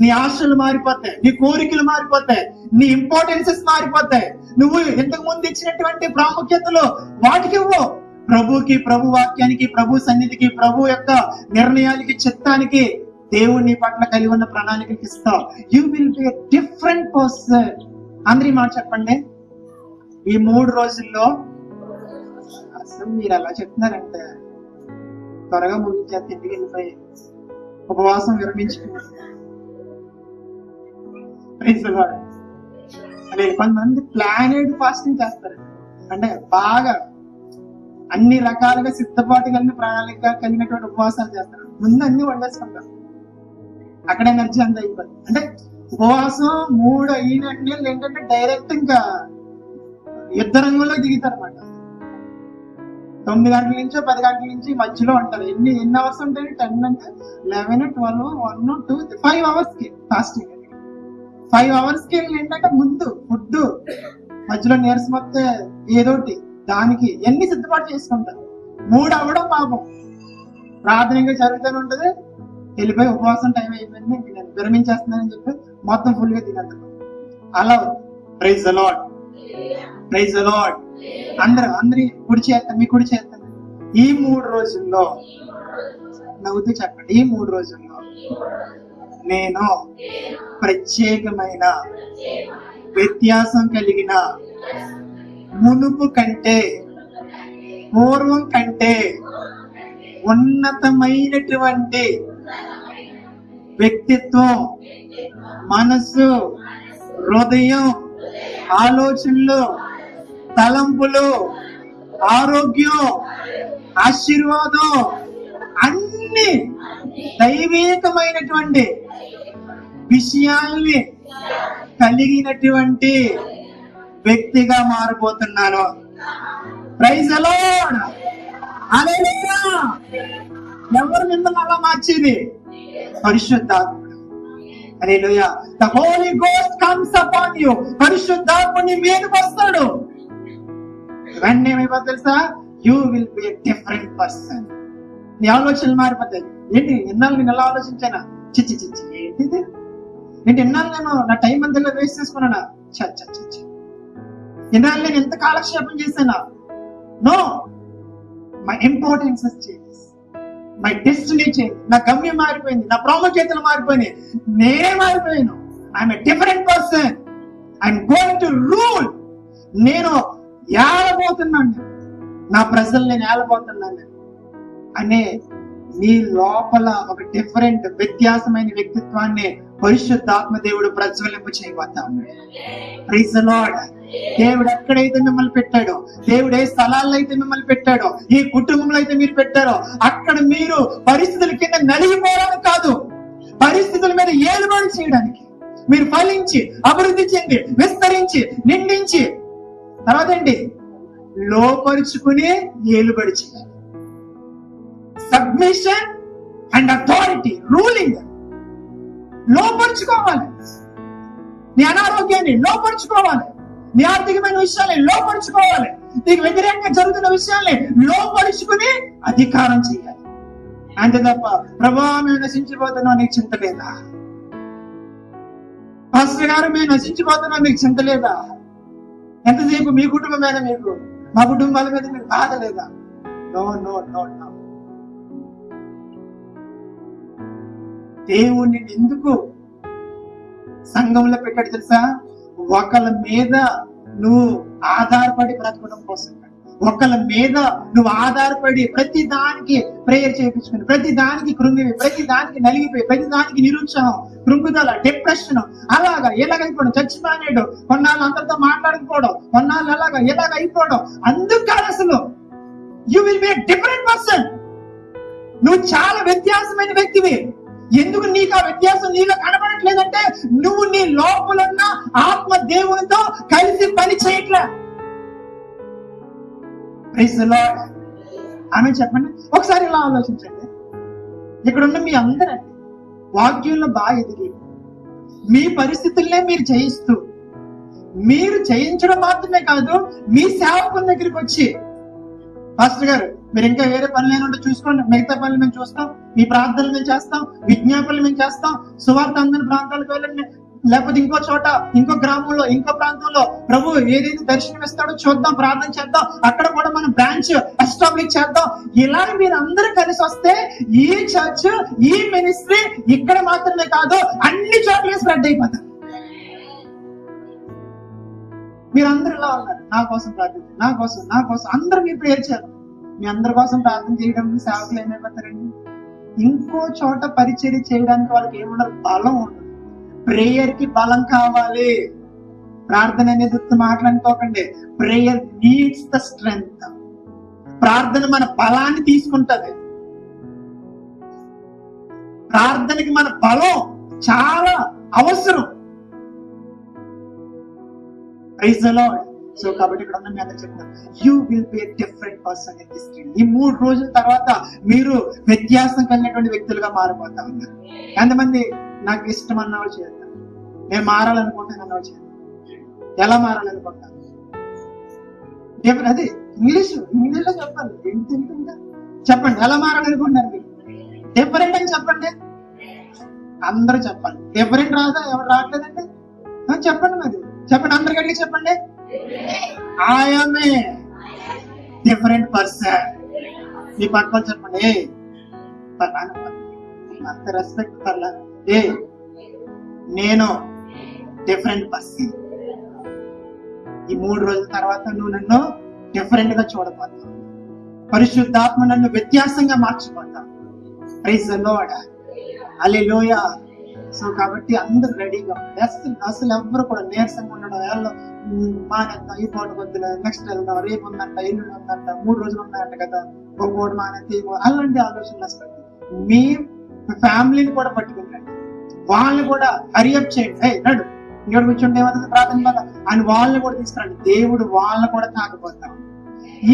నీ ఆశలు మారిపోతాయి, నీ కోరికలు మారిపోతాయి, నీ ఇంపార్టెన్సెస్ మారిపోతాయి. నువ్వు ఇంతకు ముందు ఇచ్చినటువంటి ప్రాముఖ్యతలు వాటికి ఇవ్వు. ప్రభుకి, ప్రభు వాక్యానికి, ప్రభు సన్నిధికి, ప్రభు యొక్క నిర్ణయాలకి, చిత్తానికి దేవుడు నీ పట్ల కలిగి ఉన్న ప్రణాళికకి ఇస్తావు. You will be different person. అందరి మాట చెప్పండి. ఈ 3 రోజుల్లో అసలు మీరు ఎలా చెప్తున్నారంటే త్వరగా ముగించేస్తే ఇంటికి వెళ్ళిపోయి ఉపవాసం విరమించుకున్నారు. కొంతమంది ప్లానెడ్ ఫాస్టింగ్ చేస్తారు, అంటే బాగా అన్ని రకాలుగా సిద్ధపాటు కలిగిన ప్రణాళిక కలిగినటువంటి ఉపవాసాలు చేస్తారు. ముందు అన్ని వండేసుకుంటారు, అక్కడ ఎనర్జీ అంత అయిపోతుంది. అంటే ఉపవాసం 3 అయినట్టు ఏంటంటే డైరెక్ట్ ఇంకా యుద్ధ రంగంలో దిగుతారు అనమాట. 9 గంటల నుంచి 10 గంటల నుంచి మధ్యలో ఉంటారు. ఎన్ని అవర్స్ ఉంటాయి? 10 అంటే 11, 12, 1, 2, 5 అవర్స్ కి ఫాస్టింగ్. 5 అవర్స్ కి ఏంటంటే ముందు ఫుడ్, మధ్యలో నీరసం వస్తే ఏదోటి దానికి ఎన్ని సిద్ధపాటు చేసుకుంటారు. 3 అవ్వడం పాపం. ప్రార్థన ఇంకా జరుగుతూనే ఉంటది. వెళ్ళిపోయి ఉపవాసం టైం అయిపోయింది, ఇంక నేను విరమించేస్తున్నానని చెప్పి మొత్తం ఫుల్ గా తినేస్తాను. అలా praise the lord, praise the lord. అందరి కుడి చేస్తాను, మీ కుడి చేస్తాను. ఈ 3 రోజుల్లో నవ్వుతూ చెప్పండి, ఈ 3 రోజుల్లో నేను ప్రత్యేకమైన వ్యత్యాసం కలిగిన మునుపు కంటే పూర్వం కంటే ఉన్నతమైనటువంటి వ్యక్తిత్వం, మనసు, హృదయం, ఆలోచనలు, తలంపులు, ఆరోగ్యం, ఆశీర్వాదం అన్ని దైవికమైనటువంటి విషయాల్ని కలిగినటువంటి వ్యక్తిగా మారిపోతున్నాను. Praise the lord. హల్లెలూయా. ఎవరు మిమ్మల్ని అలా మార్చేది? పరిశుద్ధాత్ముడు. Hallelujah. The Holy Ghost comes upon you. పరిశుద్ధాత్ముడు మీదకి వస్తాడు. వెంటనే ఏమైపోతుంది తెలుసా? You will be a different person. నీ ఆలోచనలు మారిపోతాయి. ఏంటి ఎన్నాళ్ళు నేను ఎలా ఆలోచించానా? చిచ్చి చిచ్చి ఏంటిది? ఏంటి ఎన్నాళ్ళు నేను నా టైం అంతా వేస్ట్ చేసుకున్నానా? చచ్చి ఎన్నాళ్ళు నేను ఎంత కాలక్షేపం చేశానా? No, my importances change, my destiny change. నా గమ్యం మారిపోయింది, నా ప్రాముఖ్యతలు మారిపోయినాయి, నేనే మారిపోయాను. I'm a different person. I'm going to rule. నేను ఏలబోతున్నాను, నా ప్రజలు నేను ఏలబోతున్నాను అనే నీ లోపల ఒక డిఫరెంట్ వ్యత్యాసమైన వ్యక్తిత్వాన్ని పరిశుద్ధాత్మ దేవుడు ప్రజ్వలింపు చేయబోతాడు. Praise the lord. దేవుడు ఎక్కడైతే మిమ్మల్ని పెట్టాడో, దేవుడు ఏ స్థలాల్లో అయితే మిమ్మల్ని పెట్టాడో, ఈ కుటుంబంలో అయితే మీరు పెట్టారో, అక్కడ మీరు పరిస్థితుల కింద నలిగిపోవడానికి కాదు, పరిస్థితుల మీద ఏలుబడి చేయడానికి, మీరు ఫలించి అభివృద్ధి చెంది విస్తరించి నిండించి తర్వాత ఏంటి లోపరుచుకుని ఏలుబడి చేయాలి. Submission and authority, ruling. లోపరుచుకోవాలి. నీ అనారోగ్యాన్ని లోపరుచుకోవాలి, నీ ఆర్థికమైన విషయాన్ని లోపరుచుకోవాలి, నీకు వ్యతిరేకంగా జరుగుతున్న విషయాన్ని లోపరుచుకుని అధికారం చేయాలి. అంతే తప్ప ప్రభా మేము నశించిపోతున్నాం నీకు చింత లేదా? పాస్టర్ గారు మేము నశించిపోతున్నాం నీకు చింత లేదా? ఎంతసేపు మీ కుటుంబం మీద మీకు, మా కుటుంబాల మీద మీకు బాధ లేదా? No no no no. దేవుణ్ణి ఎందుకు సంఘంలో పెట్టాడు తెలుసా? ఒకళ్ళ మీద నువ్వు ఆధారపడి బ్రతకడం కోసం, ఒకళ్ళ మీద నువ్వు ఆధారపడి ప్రతి దానికి ప్రేయర్ చేయించుకుని, ప్రతి దానికి కృంగివి, ప్రతి దానికి నలిగిపోయి, ప్రతి దానికి నిరుత్సాహం, కృంగుదల, డిప్రెషన్, అలాగా ఎలాగైపోవడం, చచ్చిపోయాడు, కొన్నాళ్ళు అందరితో మాట్లాడకపోవడం, కొన్నాళ్ళు ఎలాగ అయిపోవడం. అందుకు కాదు అసలు. You will be a different person. నువ్వు చాలా వ్యత్యాసమైన వ్యక్తివి. ఎందుకు నీకు ఆ వ్యత్యాసం నీలో కనబడట్లేదంటే నువ్వు నీ లోపలున్న ఆత్మ దేవునితో కలిసి పని చేయట్లే. Praise the lord. ఆమె చెప్పండి. ఒకసారి ఇలా ఆలోచించండి. ఇక్కడున్న మీ అందరండి వాక్యంలో బాగా ఎదిగి మీ పరిస్థితుల్నే మీరు జయిస్తూ, మీరు జయించడం మాత్రమే కాదు, మీ సేవకుల దగ్గరికి వచ్చి పాస్టర్ గారు మీరు ఇంకా వేరే పనులు ఏమంటే చూసుకోండి, మిగతా పనులు మేము చూస్తాం, మీ ప్రార్థనలు మేము చేస్తాం, విజ్ఞాపనలు మేము చేస్తాం, సువార్త అందని ప్రాంతాలకు వెళ్ళండి, లేకపోతే ఇంకో చోట, ఇంకో గ్రామంలో, ఇంకో ప్రాంతంలో ప్రభు ఏదైతే దర్శనం ఇస్తాడో చూద్దాం, ప్రార్థన చేద్దాం, అక్కడ కూడా మనం బ్రాంచ్ ఎస్టాబ్లిష్ చేద్దాం. ఇలా మీరు అందరూ కలిసి వస్తే ఈ చర్చ్, ఈ మినిస్ట్రీ ఇక్కడ మాత్రమే కాదు, అన్ని చోట్ల స్ప్రెడ్ అయిపోతారు. మీరందరూ ఇలా ఉన్నారు, నా కోసం ప్రార్థన, నా కోసం అందరూ మీ ప్రేయర్ చేయాలి. మీ అందరి కోసం ప్రార్థన చేయడం సేవకులు ఏమైపోతారండి? ఇంకో చోట పరిచర్య చేయడానికి వాళ్ళకి ఏముండదు, బలం ఉండదు. ప్రేయర్ కి బలం కావాలి. ప్రార్థన అనేది మాట్లాడుకోకండి. Prayer needs the strength. ప్రార్థన మన బలాన్ని తీసుకుంటది. ప్రార్థనకి మన బలం చాలా అవసరం. Praise the lord. సో కాబట్టి ఇక్కడ ఉన్న మీ అందరూ చెప్తాను, you will be a different person in this day. ఈ 3 రోజుల తర్వాత మీరు వ్యత్యాసం కలిగినటువంటి వ్యక్తులుగా మారిపోతా ఉన్నారు. ఎంతమంది నాకు ఇష్టం అన్నవాళ్ళు చేస్తాను, నేను మారాలనుకుంటాను అన్నవాళ్ళు చేస్తాను. ఎలా మారాలనుకుంటాను? అదే ఇంగ్లీష్ లో చెప్పాలి. చెప్పండి, ఎలా మారాలనుకుంటున్నారు మీరు? డిఫరెంట్ అని చెప్పండి. అందరూ చెప్పాలి. డిఫరెంట్ రాదా? ఎవరు రావట్లేదండి? చెప్పండి, మరి చెప్పండి, అందరికి అడిగి చెప్పండి. I am a different person. మీ పక్కన చెప్పండి, అంత రెస్పెక్ట్ పర్లా, నేను డిఫరెంట్ పర్సన్. ఈ 3 రోజుల తర్వాత నువ్వు నన్ను డిఫరెంట్ గా చూడబోతావు. పరిశుద్ధాత్మ నన్ను వ్యత్యాసంగా మార్చిపోతావు. Praise the lord. Hallelujah. So కాబట్టి అందరూ రెడీగా ఉండాలి. అసలు ఎవ్వరు కూడా నీరసంగా ఉండడం, మానేద్దాం, ఈ పూట కొద్దిగా నెక్స్ట్ వెళ్దాం, రేపు ఉందంట, ఎల్లుండి ఉందంట, 3 రోజులు ఉన్నాయంట కదా, ఒక పూట మానేది, అలాంటి ఆలోచనలు అసలు. మీ ఫ్యామిలీని కూడా పట్టుకుంటండి, వాళ్ళని కూడా హరియప్ చేయండి. నడు ఇక్కడ కూర్చుంటే ఏమవుతుంది, ప్రార్థన కదా అని వాళ్ళని కూడా తీసుకురండి. దేవుడు వాళ్ళని కూడా తాకపోతాం.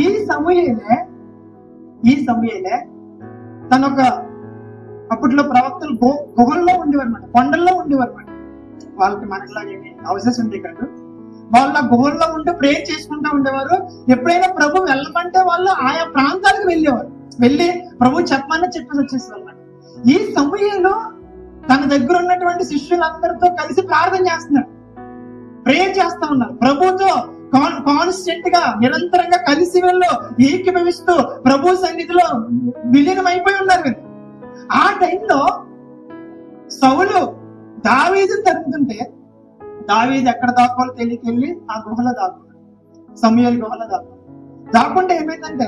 ఈ సమయంలో తన ఒక అప్పట్లో ప్రవక్తలు గుహల్లో ఉండేవారు అనమాట, కొండల్లో ఉండేవారు అనమాట. వాళ్ళకి మనకులాగా హౌసెస్ ఉండే కాదు. వాళ్ళ గుహల్లో ఉండి ప్రేయర్ చేసుకుంటూ ఉండేవారు. ఎప్పుడైనా ప్రభు వెళ్ళమంటే వాళ్ళు ఆయా ప్రాంతాలకు వెళ్ళేవారు. వెళ్ళి ప్రభు చెప్పమని చెప్పేసి వచ్చేసేవారు అనమాట. ఈ సమయంలో తన దగ్గర ఉన్నటువంటి శిష్యులందరితో కలిసి ప్రార్థన చేస్తున్నారు, ప్రేయర్ చేస్తా ఉన్నారు. ప్రభుతో కాన్స్టెంట్ గా నిరంతరంగా కలిసి వెళ్ళు ఏకీభవిస్తూ ప్రభు సన్నిధిలో విలీనం అయిపోయి ఉన్నారు. ఆ టైంలో సౌలు దావీదు తరుగుతుంటే, దావీదు ఎక్కడ దాక్కోవాలో తెలియకెళ్ళి ఆ గుహలో దాక్కున్నాడు, సమూయేలు గుహలో దాక్కుంటే ఏమైందంటే,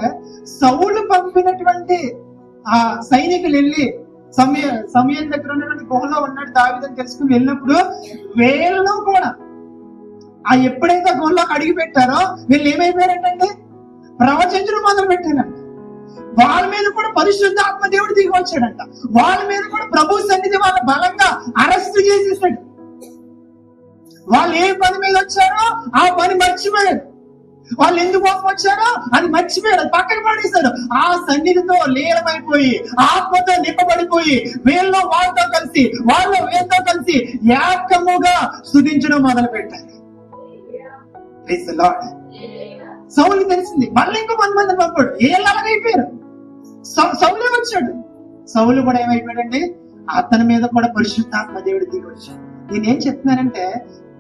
సౌలు పంపినటువంటి ఆ సైనికులు వెళ్ళి సమూయేలు దగ్గర ఉన్నటువంటి గుహలో ఉన్నాడు దావీదు అని తెలుసుకుని వెళ్ళినప్పుడు, వీళ్ళలో కూడా ఆ ఎప్పుడైతే గుహలోకి అడిగి పెట్టారో వీళ్ళు ఏమైపోయారంటే ప్రవచించడం మొదలు పెట్టారంట. వాళ్ళ మీద కూడా పరిశుద్ధ ఆత్మ దేవుడు దిగి వచ్చాడంట. వాళ్ళ మీద కూడా ప్రభు సన్నిధి వాళ్ళ బలంగా అరెస్ట్ చేసేసాడు. వాళ్ళు ఏ పని మీద వచ్చారో ఆ పని మర్చిపోయారు. వాళ్ళు ఎందుకు వచ్చారో అది మర్చిపోయారు, అది పక్కన పడేశారు. ఆ సన్నిధితో లీలమైపోయి ఆత్మతో నింపబడిపోయి వీళ్ళు వాళ్ళతో కలిసి, వాళ్ళు వీళ్ళతో కలిసి ఏకముగా స్తుతించడం మొదలు పెట్టారు. సౌలు తెలిసింది, మళ్ళీ ఇంకో 10 మంది పంపాడు. వీళ్ళు అలాగైపోయారు. సౌలే వచ్చాడు. సౌలు కూడా ఏమైపోయాడండి, అతని మీద కూడా పరిశుద్ధాత్మ దేవుడు దిగి వచ్చాడు. నేనేం చెప్తున్నానంటే,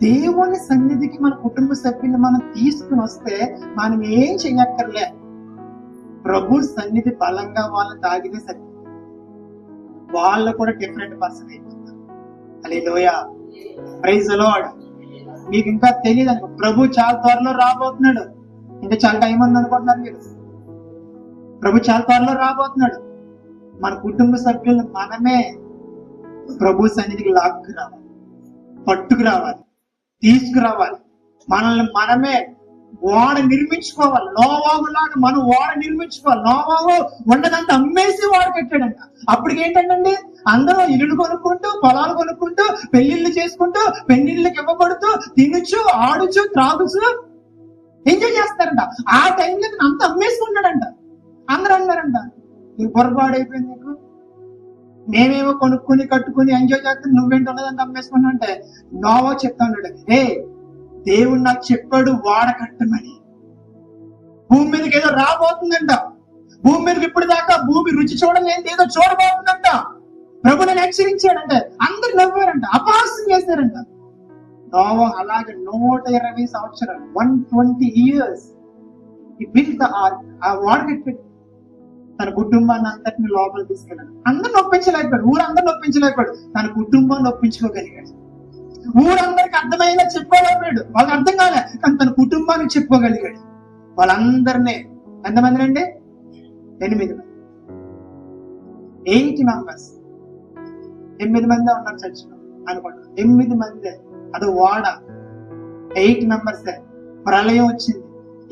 దేవుని సన్నిధికి మన కుటుంబ సభ్యులు మనం తీసుకుని వస్తే మనం ఏం చెయ్యక్కర్లే. ప్రభు సన్నిధి బలంగా వాళ్ళు తాగితే సరే వాళ్ళు కూడా డిఫరెంట్ పర్సన్ అయిపోతారు. హల్లెలూయా. Praise the lord. మీకు ఇంకా తెలియదు అనుకో, ప్రభు చాలా త్వరలో రాబోతున్నాడు. ఇంకా చాలా టైం ఉంది అనుకుంటున్నారు మీరు. ప్రభు చాలా త్వరలో రాబోతున్నాడు. మన కుటుంబ సభ్యులు మనమే ప్రభు సన్నిధికి లాక్కు రావాలి, పట్టుకు రావాలి, తీసుకురావాలి. మనల్ని మనమే ఓడ నిర్మించుకోవాలి. నోవాహులాగా మనం ఓడ నిర్మించుకోవాలి. నోవాహు ఉండదంతా అమ్మేసి ఓడ కట్టాడంట. అప్పటికి ఏంటంటే అందరూ ఇల్లు కొనుక్కుంటూ, పొలాలు కొనుక్కుంటూ, పెళ్లిళ్ళు చేసుకుంటూ, పెళ్లిళ్ళకి ఇవ్వబడుతూ, తినచ్చు, ఆడుచు, త్రాగుచు ఎంజాయ్ చేస్తారంట. ఆ టైంలో అంతా అమ్మేసుకుంటాడంట. అందరూ అన్నారంట, నీకు పొరపాడైపోయింది, నీకు మేమేమో కొనుక్కుని కట్టుకుని ఎంజాయ్ చేస్తాం, నువ్వేంటి ఉన్నదంతా అమ్మేసుకున్నా అంటే నోవా చెప్తా ఉన్నాడు, దేవుడు నాకు చెప్పాడు వాడ కట్టమని. భూమి మీదకి ఏదో రాబోతుందంట. భూమి మీదకి ఇప్పుడు దాకా భూమి రుచి చూడలేదు, ఏదో చూడబోతుందంట. ప్రభు నన్ను హెచ్చరించాడంటే అందరు నవ్వారంట, అపహాస్యం చేశారంట. నోవహు అలాగే 120 సంవత్సరాలు 120 years ఈ బిల్డ్ ద ఆర్క్. ఆ ఓడ కట్టి తన కుటుంబాన్ని అంతటిని లోపల తీసుకెళ్ళాడు. అందరిని ఒప్పించలేకపోయాడు, ఊరందరిని ఒప్పించలేకపోయాడు, తన కుటుంబాన్ని ఒప్పించుకోగలిగాడు. ఊరందరికి అర్థమయ్యేలా చెప్పుకోలేకపోయాడు, వాళ్ళకి అర్థం కాలే, కానీ తన కుటుంబానికి చెప్పుకోగలిగాడు. వాళ్ళందరినీ ఎంతమంది అండి? 8 మంది, 8 members. 8 మంది ఉన్నారు చర్చిలో అనుకోండి, 8 మంది. అది ఓడ, 8 members. ప్రళయం వచ్చింది,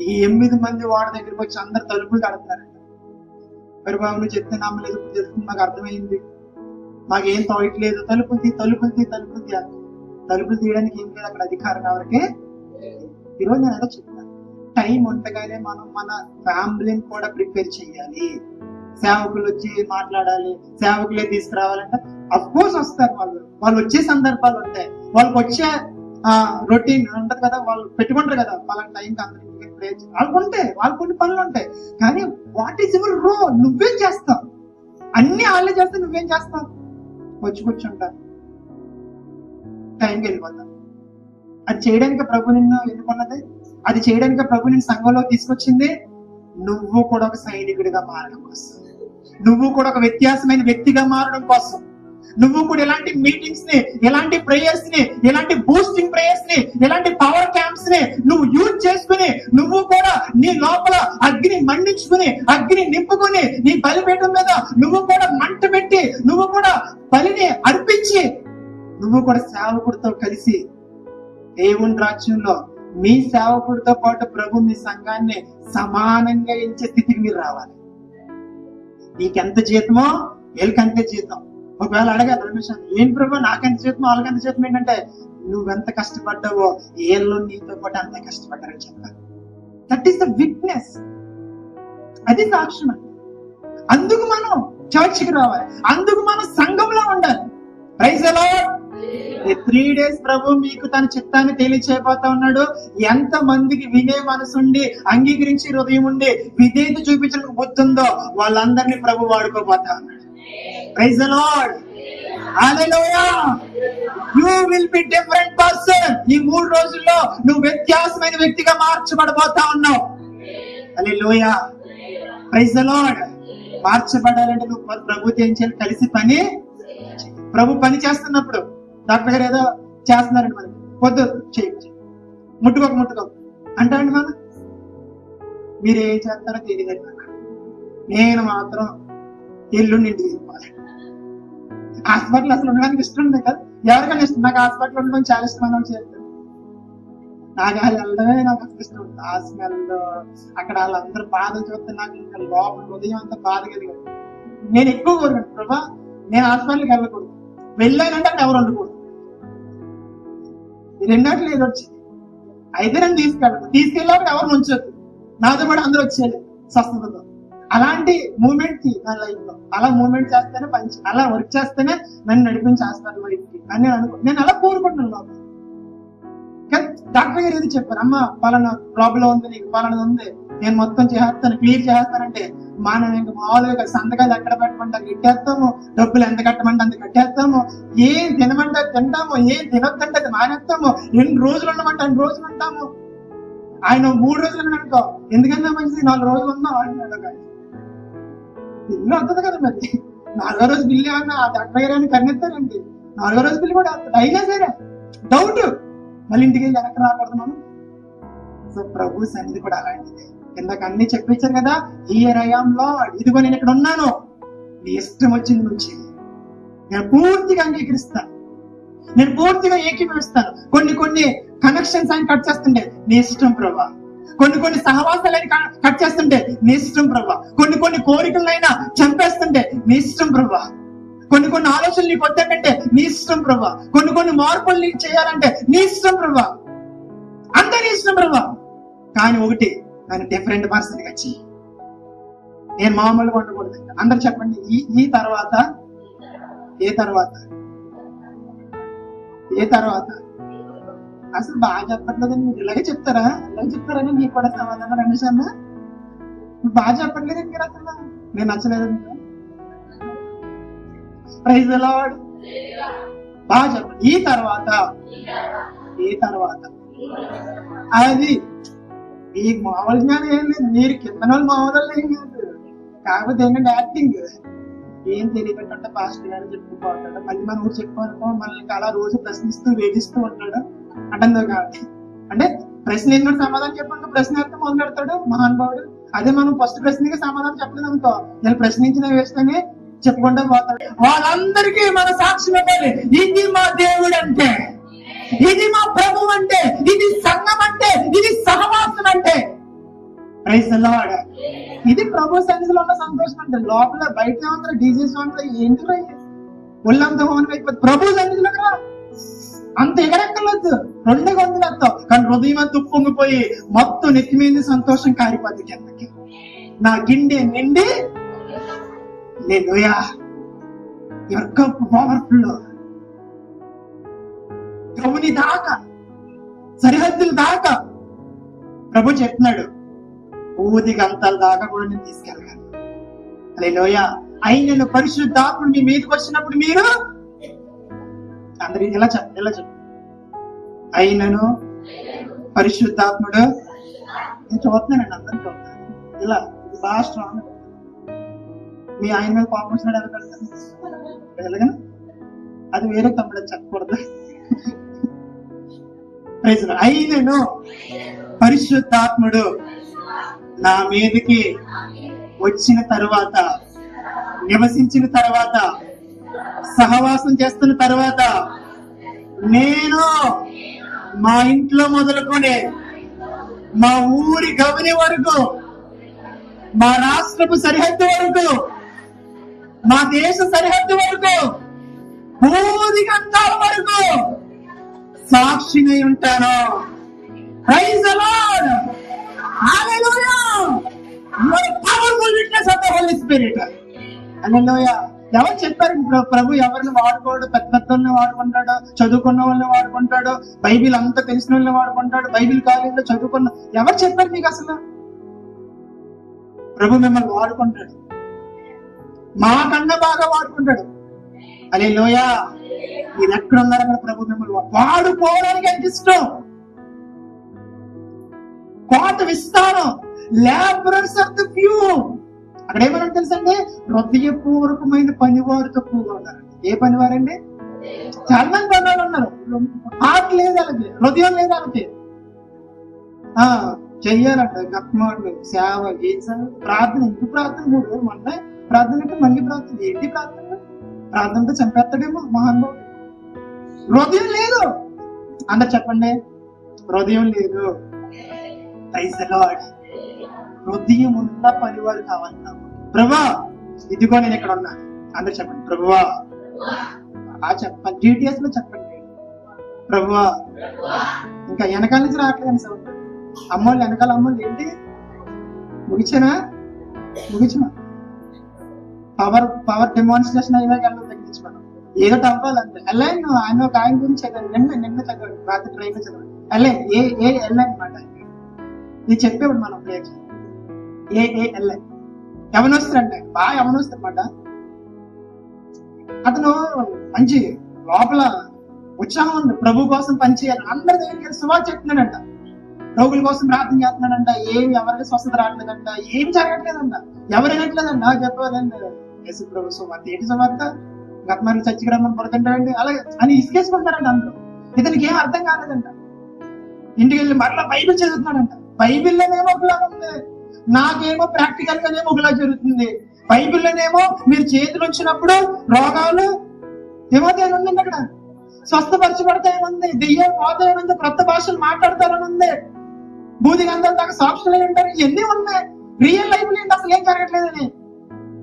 ఈ 8 మంది ఓడ దగ్గరికి వచ్చి అందరు తలుపులు కడుతున్నారంట. మరి బాబు నువ్వు చెప్తే నమ్మలేదు, ఇప్పుడు చెప్తుంది మాకు అర్థమైంది, మాకేం తోయట్లేదు, తలుపులు తీ తలుపులు తీ తలుపులు తీ. తలుపులు తీయడానికి ఏం లేదు అక్కడ అధికారం ఎవరికి? ఈరోజు నేను అదే చెప్తాను, టైం ఉండగానే మనం మన ఫ్యామిలీని కూడా ప్రిపేర్ చేయాలి. సేవకులు వచ్చి మాట్లాడాలి, సేవకులే తీసుకురావాలంటే అఫ్ కోర్స్ వస్తారు వాళ్ళు వచ్చే సందర్భాలు ఉంటాయి, వాళ్ళకి వచ్చే రొటీన్ ఉంటది కదా, వాళ్ళు పెట్టుకుంటారు కదా వాళ్ళకి టైంకి అందరికి వాళ్ళకు ఉంటాయి, వాళ్ళ కొన్ని పనులు ఉంటాయి. కానీ వాట్ ఈస్ యువర్ రోల్? నువ్వేం చేస్తావు? అన్ని వాళ్ళే చేస్తే నువ్వేం చేస్తావు? వచ్చి కూర్చుంటారు, టైంకి వెళ్ళిపోతాను. అది చేయడానికి ప్రభు నిన్ను ఎన్నుకున్నది, అది చేయడానికి ప్రభు నిన్ను సంఘంలో తీసుకొచ్చింది. నువ్వు కూడా ఒక సైనికుడిగా మారడం కోసం, నువ్వు కూడా ఒక వ్యత్యాసమైన వ్యక్తిగా మారడం కోసం, నువ్వు కూడా ఇలాంటి మీటింగ్స్ ని, ఇలాంటి ప్రేయర్స్ ని, ఇలాంటి బూస్టింగ్ ప్రేయర్స్ ని, ఇలాంటి పవర్ క్యాంప్స్ ని నువ్వు యూజ్ చేసుకుని, నువ్వు కూడా నీ లోపల అగ్ని మండించుకుని, అగ్ని నింపుకుని, నీ బలిపీఠం మీద నువ్వు కూడా మంట పెట్టి, నువ్వు కూడా బలిని అర్పించి, నువ్వు కూడా సేవకుడితో కలిసి దేవుని రాజ్యంలో మీ సేవకుడితో పాటు ప్రభు మీ సంఘాన్ని సమానంగా ఎంచే స్థితికి మీరు రావాలి. నీకెంత జీతమో వీళ్ళకంతే జీతం. ఒకవేళ అడగాలి రమేష్, ఏం ప్రభు నాకెంత జీతం వాళ్ళకెంత జీతం ఏంటంటే, నువ్వెంత కష్టపడ్డావో ఏళ్ళు నీతో పాటు అంత కష్టపడ్డారని చెప్పాలి. దట్ ఈస్ ద విట్నెస్, అది సాక్ష్యం. అందుకు మనం చర్చికి రావాలి, అందుకు మనం సంఘంలో ఉండాలి. Praise the lord. ఈ 3 days ప్రభు మీకు తన చిత్తాన్ని తెలియచేయబోతా ఉన్నాడు. ఎంత మందికి వినే మనసుండి, అంగీకరించి హృదయం ఉండి, విధేయత చూపించడానికి బుద్ధి ఉందో వాళ్ళందరినీ ప్రభు వాడుకోబోతా ఉన్నాడు. Praise the lord. Hallelujah. You will be different person. ఈ 3 రోజుల్లో నువ్వు వ్యత్యాసమైన వ్యక్తిగా మార్చబడబోతా ఉన్నావు. హల్లెలూయా. Praise the Lord. మార్చబడాలంటే నువ్వు ప్రభుతో ఏం చేయాలి? కలిసి పని. ప్రభు పని చేస్తున్నప్పుడు డాక్టర్ గారు ఏదో చేస్తున్నారండి, మనకి వద్దు చేయి, ముట్టుకోక అంటారండి. మనం మీరు ఏం చేస్తారో తెలియదు, నేను మాత్రం ఎల్లుండి ఇంటికి వెళ్ళిపోవాలి. హాస్పిటల్ అసలు ఉండడానికి ఇష్టం ఉంది కదా, ఎవరికైనా ఇష్టం. నాకు హాస్పిటల్ ఉండడం చాలా ఇష్టం అని చేస్తాను. నాకు వాళ్ళు వెళ్ళడమే నాకు అసలు ఇష్టం ఉంటుంది. ఆ స్మెల్, అక్కడ వాళ్ళందరూ బాధలు చూస్తే నాకు ఇంకా లోపల ఉదయం అంతా బాధ కలిగాడు. నేను ఎక్కువ కోరుకుంటాను, ప్రభా నేను హాస్పిటల్కి వెళ్ళకూడదు, వెళ్ళానంటే అక్కడ ఎవరు ఉండకూడదు. ఈ రెండాట్లు ఏదో వచ్చింది. అయితే నేను తీసుకెళ్ళాక ఎవరు ఉంచొద్దు, నాతో పాటు అందరూ వచ్చేది స్వస్థతతో. అలాంటి మూమెంట్ నా లైఫ్ లో, అలా మూమెంట్ చేస్తేనే అలా వర్క్ చేస్తేనే నన్ను నడిపించేస్తారు వైపుకి అని నేను అలా కోరుకుంటున్నాను లోపల. డాక్టర్ గారు ఏది చెప్పారు, అమ్మ పలానా ప్రాబ్లం ఉంది, నీకు పలానా ఉంది, నేను మొత్తం చేస్తాను, క్లియర్ చేస్తానంటే మనం ఇంకా మామూలుగా సంతకాలు ఎక్కడ పెట్టమంటే కట్టేస్తాము, డబ్బులు ఎంత కట్టమంటే అంత కట్టేస్తాము, ఏం తినమంటే తింటాము, ఏం తినొద్దంటే అది మానేస్తాము, ఎన్ని రోజులు ఉండమంటే అన్ని రోజులు ఉంటాము. ఆయన 3 రోజులు అనుకో, ఎందుకన్నా మంచిది 4 రోజులు ఉందాం అంటున్నాడు. కానీ బిల్లు వస్తుంది కదా, మరి 4వ రోజు బిల్లు ఏమన్నా ఆ డాక్టర్ గారు అని కన్నెత్తారండి. 4వ రోజు బిల్లు కూడా వస్తుంది. అయినా సరే డౌట్, మళ్ళీ ఇంటికి వెళ్ళి వెనక్కి రాకూడదు మనం. సో ప్రభు సన్నిధి కూడా అలాంటిది. ఇందాక అన్ని చెప్పించారు కదా, హియర్ ఐ యామ్ లార్డ్, ఇదిగో నేను ఇక్కడ ఉన్నాను, నీ ఇష్టం వచ్చింది నుంచి నేను పూర్తిగా అంగీకరిస్తాను, నేను పూర్తిగా ఏకీభవిస్తాను. కొన్ని కనెక్షన్స్ ఆయన కట్ చేస్తుంటే నీ ఇష్టం ప్రభా, కొన్ని సహవాసాలని కట్ చేస్తుంటే నీ ఇష్టం ప్రభా, కొన్ని కోరికలైనా చంపేస్తుంటే నీ ఇష్టం ప్రభా, కొన్ని ఆలోచనలు నీకు వద్దంటే నీ ఇష్టం ప్రభా, కొన్ని మార్పులు నీకు చేయాలంటే నీ ఇష్టం ప్రభా, అంతా నీ ఇష్టం ప్రభా. కానీ ఒకటి, నేను డిఫరెంట్ పర్సన్ గా చెయ్యి, నేను మామూలుగా ఉండకూడదు. అందరు చెప్పండి, ఈ తర్వాత ఏ తర్వాత అసలు బాగా చెప్పట్లేదని మీరు ఇలాగే చెప్తారా? ఇలాగే చెప్తారని మీకు కూడా సమాధానం రమేష్ అన్న, బాగా చెప్పట్లేదని మీరు అసలు నేను నచ్చలేదని. Praise the lord. బాగా చెప్పండి, ఈ తర్వాత ఏ తర్వాత అది ఈ మామూలు జ్ఞానం ఏం లేదు. మీరు కింద వాళ్ళు మామూలు ఏం కాదు. కాకపోతే ఏంటంటే యాక్టింగ్ ఏం తెలియకుండా పాస్టర్ గారు చెప్పుకుంటాడు. మళ్ళీ మన ఊరు చెప్పుకోనుకో మనల్ని అలా రోజు ప్రశ్నిస్తూ వేధిస్తూ ఉంటాడు. అంటే కాదు అంటే ప్రశ్న ఏంటో సమాధానం చెప్పండి, ప్రశ్న అయితే మొదలు పెడతాడు మహానుభావుడు. అదే మనం ఫస్ట్ ప్రశ్నకి సమాధానం చెప్పలేదు అనుకో, నేను ప్రశ్నించిన వేస్తేనే చెప్పుకుంటూ పోతాడు. వాళ్ళందరికీ మన సాక్ష్యం ఇవ్వాలి. ఇది మా దేవుడు అంటే, ఇది మా ప్రభు అంటే, ఇది సంఘం అంటే, ఇది సహవాసం అంటే. Praise the lord. ఇది ప్రభు సన్నిధిలో ఉన్న సంతోషం అంటే. లోపల బయట ఏమంటారు డీజే సాంగ్ ఏంటి ఒళ్ళంతా హోన్ అయిపోతుంది. ప్రభు సన్నిధిలోకి రా, అంత ఎగరెక్కలేదు, 2 గొంతులు ఎత్తావు కానీ హృదయం అంతా ఉప్పొంగిపోయి మొత్తం నెత్తి మీద సంతోషం కారిపోద్ది కిందకి. నా గిండె నిండి హల్లెలూయా, యువర్ కప్ ఓవర్ఫ్లో. ప్రభుని దాకా, సరిహద్దుల దాకా ప్రభు చెప్తున్నాడు, ఊది గంతల దాకా కూడా నేను తీసుకెళ్ళగలను. హల్లెలూయా. అయినను పరిశుద్ధాత్ముడు మీ మీదకి వచ్చినప్పుడు మీరు అందరూ ఇలా చెప్పు. అయినను పరిశుద్ధాత్ముడు, నేను చూస్తున్నానండి, అందరూ చూస్తున్నాను. ఇలా బాగా స్ట్రాంగ్. మీ ఆయన మీద కోపం వచ్చినాడు ఎలా పెడతాను ఎలాగనా? అది వేరే తమ్ముడు చెప్పకూడదు. అయినను పరిశుద్ధాత్ముడు నా మీదకి వచ్చిన తరువాత, నివసించిన తర్వాత, సహవాసం చేస్తున్న తర్వాత, నేను మా ఇంట్లో మొదలుకొని మా ఊరి గవని వరకు, మా రాష్ట్రపు సరిహద్దు వరకు, మా దేశ సరిహద్దు వరకు, భూమి గంటాల వరకు సాక్షినై ఉంటాను. Praise the lord. Hallelujah. You are powerful witness of the Holy Spirit. Hallelujah. ఎవరు చెప్పారు ప్రభు ఎవరిని వాడుకోడు? పెద్ద పెద్దల్ని వాడుకుంటాడు, చదువుకున్న వాళ్ళని వాడుకుంటాడు, బైబిల్ అంతా తెలిసిన వాళ్ళని వాడుకుంటాడు, బైబిల్ కాలేజీలో చదువుకున్న. ఎవరు చెప్పారు మీకు అసలు? ప్రభు మిమ్మల్ని వాడుకుంటాడు, మాకన్నా బాగా వాడుకుంటాడు. హల్లెలూయా. మీరు ఎక్కడ ఉన్నారు అక్కడ ప్రభు మిమ్మల్ని వాడుకోవడానికి ఎంత ఇష్టం. కోట విస్తారం, లేబరర్స్ ఆర్ ది ఫ్యూ. అక్కడ ఏమన్నా తెలుసండి, హృదయపూర్వకమైన పనివారు తక్కువగా ఉన్నారు. ఏ పనివారండి? చాలా మంది పనివారు ఉన్నారు, హార్ట్ లేదు వాళ్ళకి, హృదయం లేదు వాళ్ళకి. చెయ్యాలంట గప్మాడు సేవ, ఏం సేవ? ప్రార్థన. ఇంటి ప్రార్థన 3 రోజులు మొన్న ప్రార్థన అంటే మళ్ళీ ప్రార్థన. ఏంటి ప్రార్థన? ప్రార్థనతో చంపేస్తాడేమో మహానుభావుడు. హృదయం లేదు. అందరు చెప్పండి, హృదయం లేదు. Praise the lord. హృదయం ఉన్న పనివారు కావాలన్నా ప్రభువా ఇదిగో నేను ఇక్కడ ఉన్నా. అందరు చెప్పండి ప్రభువా. చెప్పండి, డిటిఎస్ లో చెప్పండి ప్రభువా. ఇంకా వెనకాల నుంచి రావట్లేదు సార్. అమ్మోళ్ళు వెనకాల అమ్మోళ్ళు ఏంటి ముగిచానా? పవర్ డెమాన్స్ట్రేషన్ అయినా వెళ్ళడం తగ్గించుకోవడం, ఏదో అవ్వాలంటే ఎల్ఐన్. ఆయన ఒక ఆయన గురించి చదివాను, నిన్న చదివాడు, రాత్రి ట్రైన్ లో చదివాడు. ఎల్ఐన్ ఎల్ఐన్ అనమాట. ఇది చెప్పేవాడు మనం ప్రేక్ష ఎల్ఐన్ యవనొస్తారంట, బాగా యవనొస్తారన్నమాట. అతను మంచి లోపల ఉత్సాహం ఉంది, ప్రభు కోసం పనిచేయాలి. అందరి దగ్గరికి సువార్త చెప్తున్నాడంట, రోగుల కోసం ప్రార్థన చేస్తున్నాడంట. ఎవరికి స్వస్థత రావట్లేదంట, ఏం జరగట్లేదంట, ఎవరు వినట్లేదంట. చెప్పాలండి యేసు ప్రభు సువార్త. ఏంటి సువార్త? గతమారి చచ్చిగ్రామం పడుతుంటాడండి అలాగే అని ఇసుకేసుకుంటారంట. అందరూ ఇతనికి ఏం అర్థం కాలేదంట. ఇంటికి వెళ్ళి మరలా బైబిల్ చదువుతున్నాడంట. బైబిల్లోనేమో ఒకలాగా ఉంది, నాకేమో ప్రాక్టికల్ గానేమో ఒకలా జరుగుతుంది. బైబిల్లోనేమో మీరు చేతులు ఉంచినప్పుడు రోగాలు ఏమవుతాయని ఉంది, అక్కడ స్వస్థపరచబడతాయని, దెయ్యం పోతాయని, కొత్త భాషలు మాట్లాడతారని ఉంది, బూది గంధం దాకా సాక్షులు ఉంటారు, ఇవన్నీ ఉన్నాయి. రియల్ లైఫ్ లో అసలు ఏం జరగట్లేదని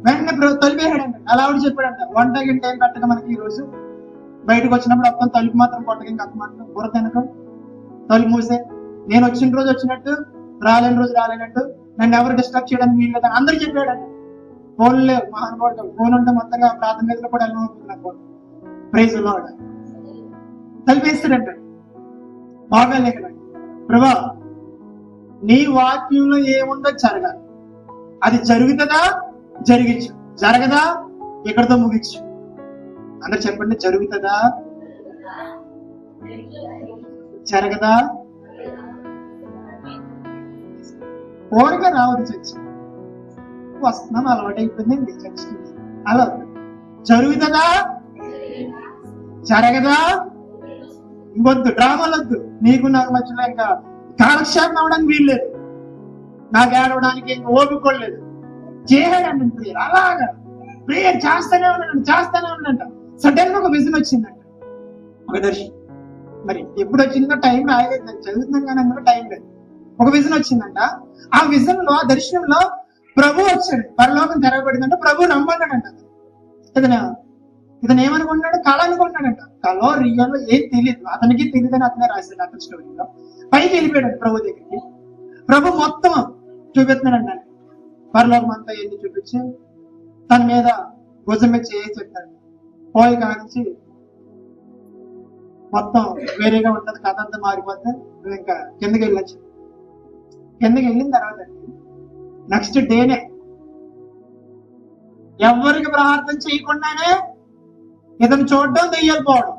వెంటనే తొలిపేసాడంట. అలా ఆవిడ చెప్పాడంట, వంట గింట ఏం పెట్టక మనకి ఈ రోజు బయటకు వచ్చినప్పుడు మొత్తం తలుపు మాత్రం కొట్టక, ఇంకా మాత్రం బుర్ర తినక తలుపు మూసే. నేను వచ్చిన రోజు వచ్చినట్టు, రాలేని రోజు రాలేనట్టు, నన్ను ఎవరు డిస్టర్బ్ చేయడానికి వీలు లేదని అందరూ చెప్పాడంట. ఫోన్ లేవు మహానుభావుడు, ఫోన్ ఉంటే మొత్తంగా ప్రార్థన మీద కూడా వెళ్ళమవుతుంది నా ఫోన్. Praise the Lord. తలిపేస్తాడంట. బాగా లేకడండి, ప్రభా నీ వాక్యంలో ఏముందో జరగాలి, అది జరుగుతుందా జరిగించు, జరగదా ఇక్కడతో ముగించు. అందరు చెప్పండి, జరుగుతుందా జరగదా? ఓరగా రావద్దు చర్చి, వస్తున్నాం అలవాటు అయిపోయిందండి చర్చికి, అలా జరుగుతుందా? జరగదా? ఇంకొద్దు డ్రామాలు వద్దు. నీకు నాకు మధ్యలో ఇంకా కాలక్షేపం అవడానికి వీల్లేదు, నాకు ఏడవడానికి ఇంకా ఓపికోలేదు. చేయడండి ప్రేయర్, అలాగా ప్రేయర్ చేస్తానే ఉన్నాడంట. సడన్ గా ఒక విజన్ వచ్చిందంట, ఒక దర్శనం. మరి ఎప్పుడు వచ్చిందో టైం రాయలేదు, నేను చదువుతున్నాను కానీ అందులో టైం లేదు. ఒక విజన్ వచ్చిందంట. ఆ విజన్ లో, ఆ దర్శనంలో ప్రభు వచ్చాడు, పరలోకం తెరవబడిందంట. ప్రభు నమ్మన్నాడంట. ఇతను ఏమనుకుంటున్నాడు? కళ అనుకుంటున్నాడంట. కళ రియల్ ఏం తెలియదు, అతనికి తెలియదని అతనే రాశాడు అతని స్టోరీలో. పైకి వెళ్ళిపోయాడు ప్రభు దగ్గరికి. ప్రభు మొత్తం చూపిస్తున్నాడంట, పరలోకం అంతా ఎన్ని చూపించి తన మీద భుజం మీద చేసి చెప్తాడు. పోయి కానించి మొత్తం వేరేగా ఉంటది, కథ అంతా మారిపోతే నువ్వు ఇంకా కిందకి వెళ్ళొచ్చు. కిందకి వెళ్ళిన తర్వాత నెక్స్ట్ డేనే ఎవరికి ప్రార్థన చేయకుండానే ఇతను చూడడం, దెయ్యాలిపోవడం,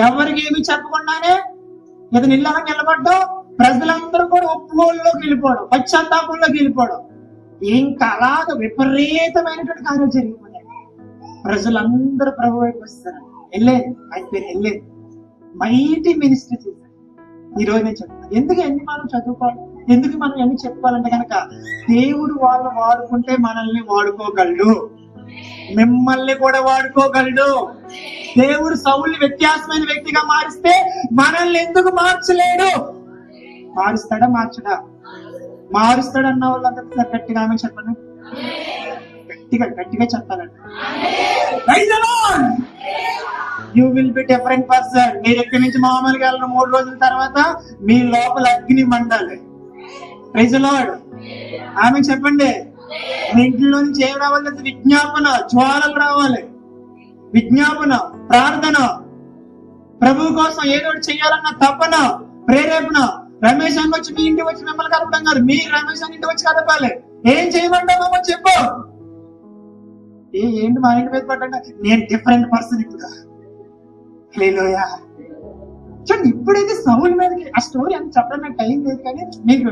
ఎవరికి ఏమి చెప్పకుండానే ఇతను ఇల్లాగా నిలబడ్డం, ప్రజలందరూ కూడా ఒప్పుకోల్లోకి వెళ్ళిపోవడం, పశ్చాత్తాపంలోకి వెళ్ళిపోవడం. ఇంకా అలాగ విపరీతమైనటువంటి కార్యాలు జరిగిపోయాయి. ప్రజలందరూ ప్రభు వైపు వస్తారు. వెళ్ళేది మైటీ మినిస్ట్రీ చేశారు. ఈ రోజు నేను చెప్తాను, ఎందుకు ఎన్ని మనం చదువుకోవాలి, ఎందుకు మనం ఎన్ని చెప్పుకోవాలంటే కనుక దేవుడు వాళ్ళు వాడుకుంటే మనల్ని వాడుకోగలడు, మిమ్మల్ని కూడా వాడుకోగలడు. దేవుడు సౌలుని వ్యత్యాసమైన వ్యక్తిగా మారిస్తే మనల్ని ఎందుకు మార్చలేడు? మారుస్తాడా? మార్చడా? మారుస్తాడు అన్న వాళ్ళందరూ గట్టిగా ఆమె చెప్పండి, గట్టిగా చెప్పాలండి. You will be different person. మీరు ఇక్కడి నుంచి మామూలుగా వెళ్ళిన 3 రోజుల తర్వాత మీ లోపల అగ్ని మండాలి. Praise the lord. ఆమె చెప్పండి. మీ ఇంట్లో నుంచి ఏం రావాలి? విజ్ఞాపన జ్వాలలు రావాలి, విజ్ఞాపన, ప్రార్థన, ప్రభు కోసం ఏదో చేయాలన్న తపన, ప్రేరేపణ. రమేష్ అని వచ్చి మీ ఇంటికి వచ్చి మిమ్మల్ని కలపడం కాదు, మీరు రమేష్ అని ఇంటికి వచ్చి కలపాలి. ఏం చేయమంటామో చెప్పు. ఏంటి మా ఇంటి మీద పడ్డా? నేను డిఫరెంట్ పర్సన్ ఇప్పుడు. హల్లెలూయా. చూడండి, ఇప్పుడైతే సౌలు మీదకి ఆ స్టోరీ అని చెప్పడం నాకు టైం లేదు, కానీ మీకు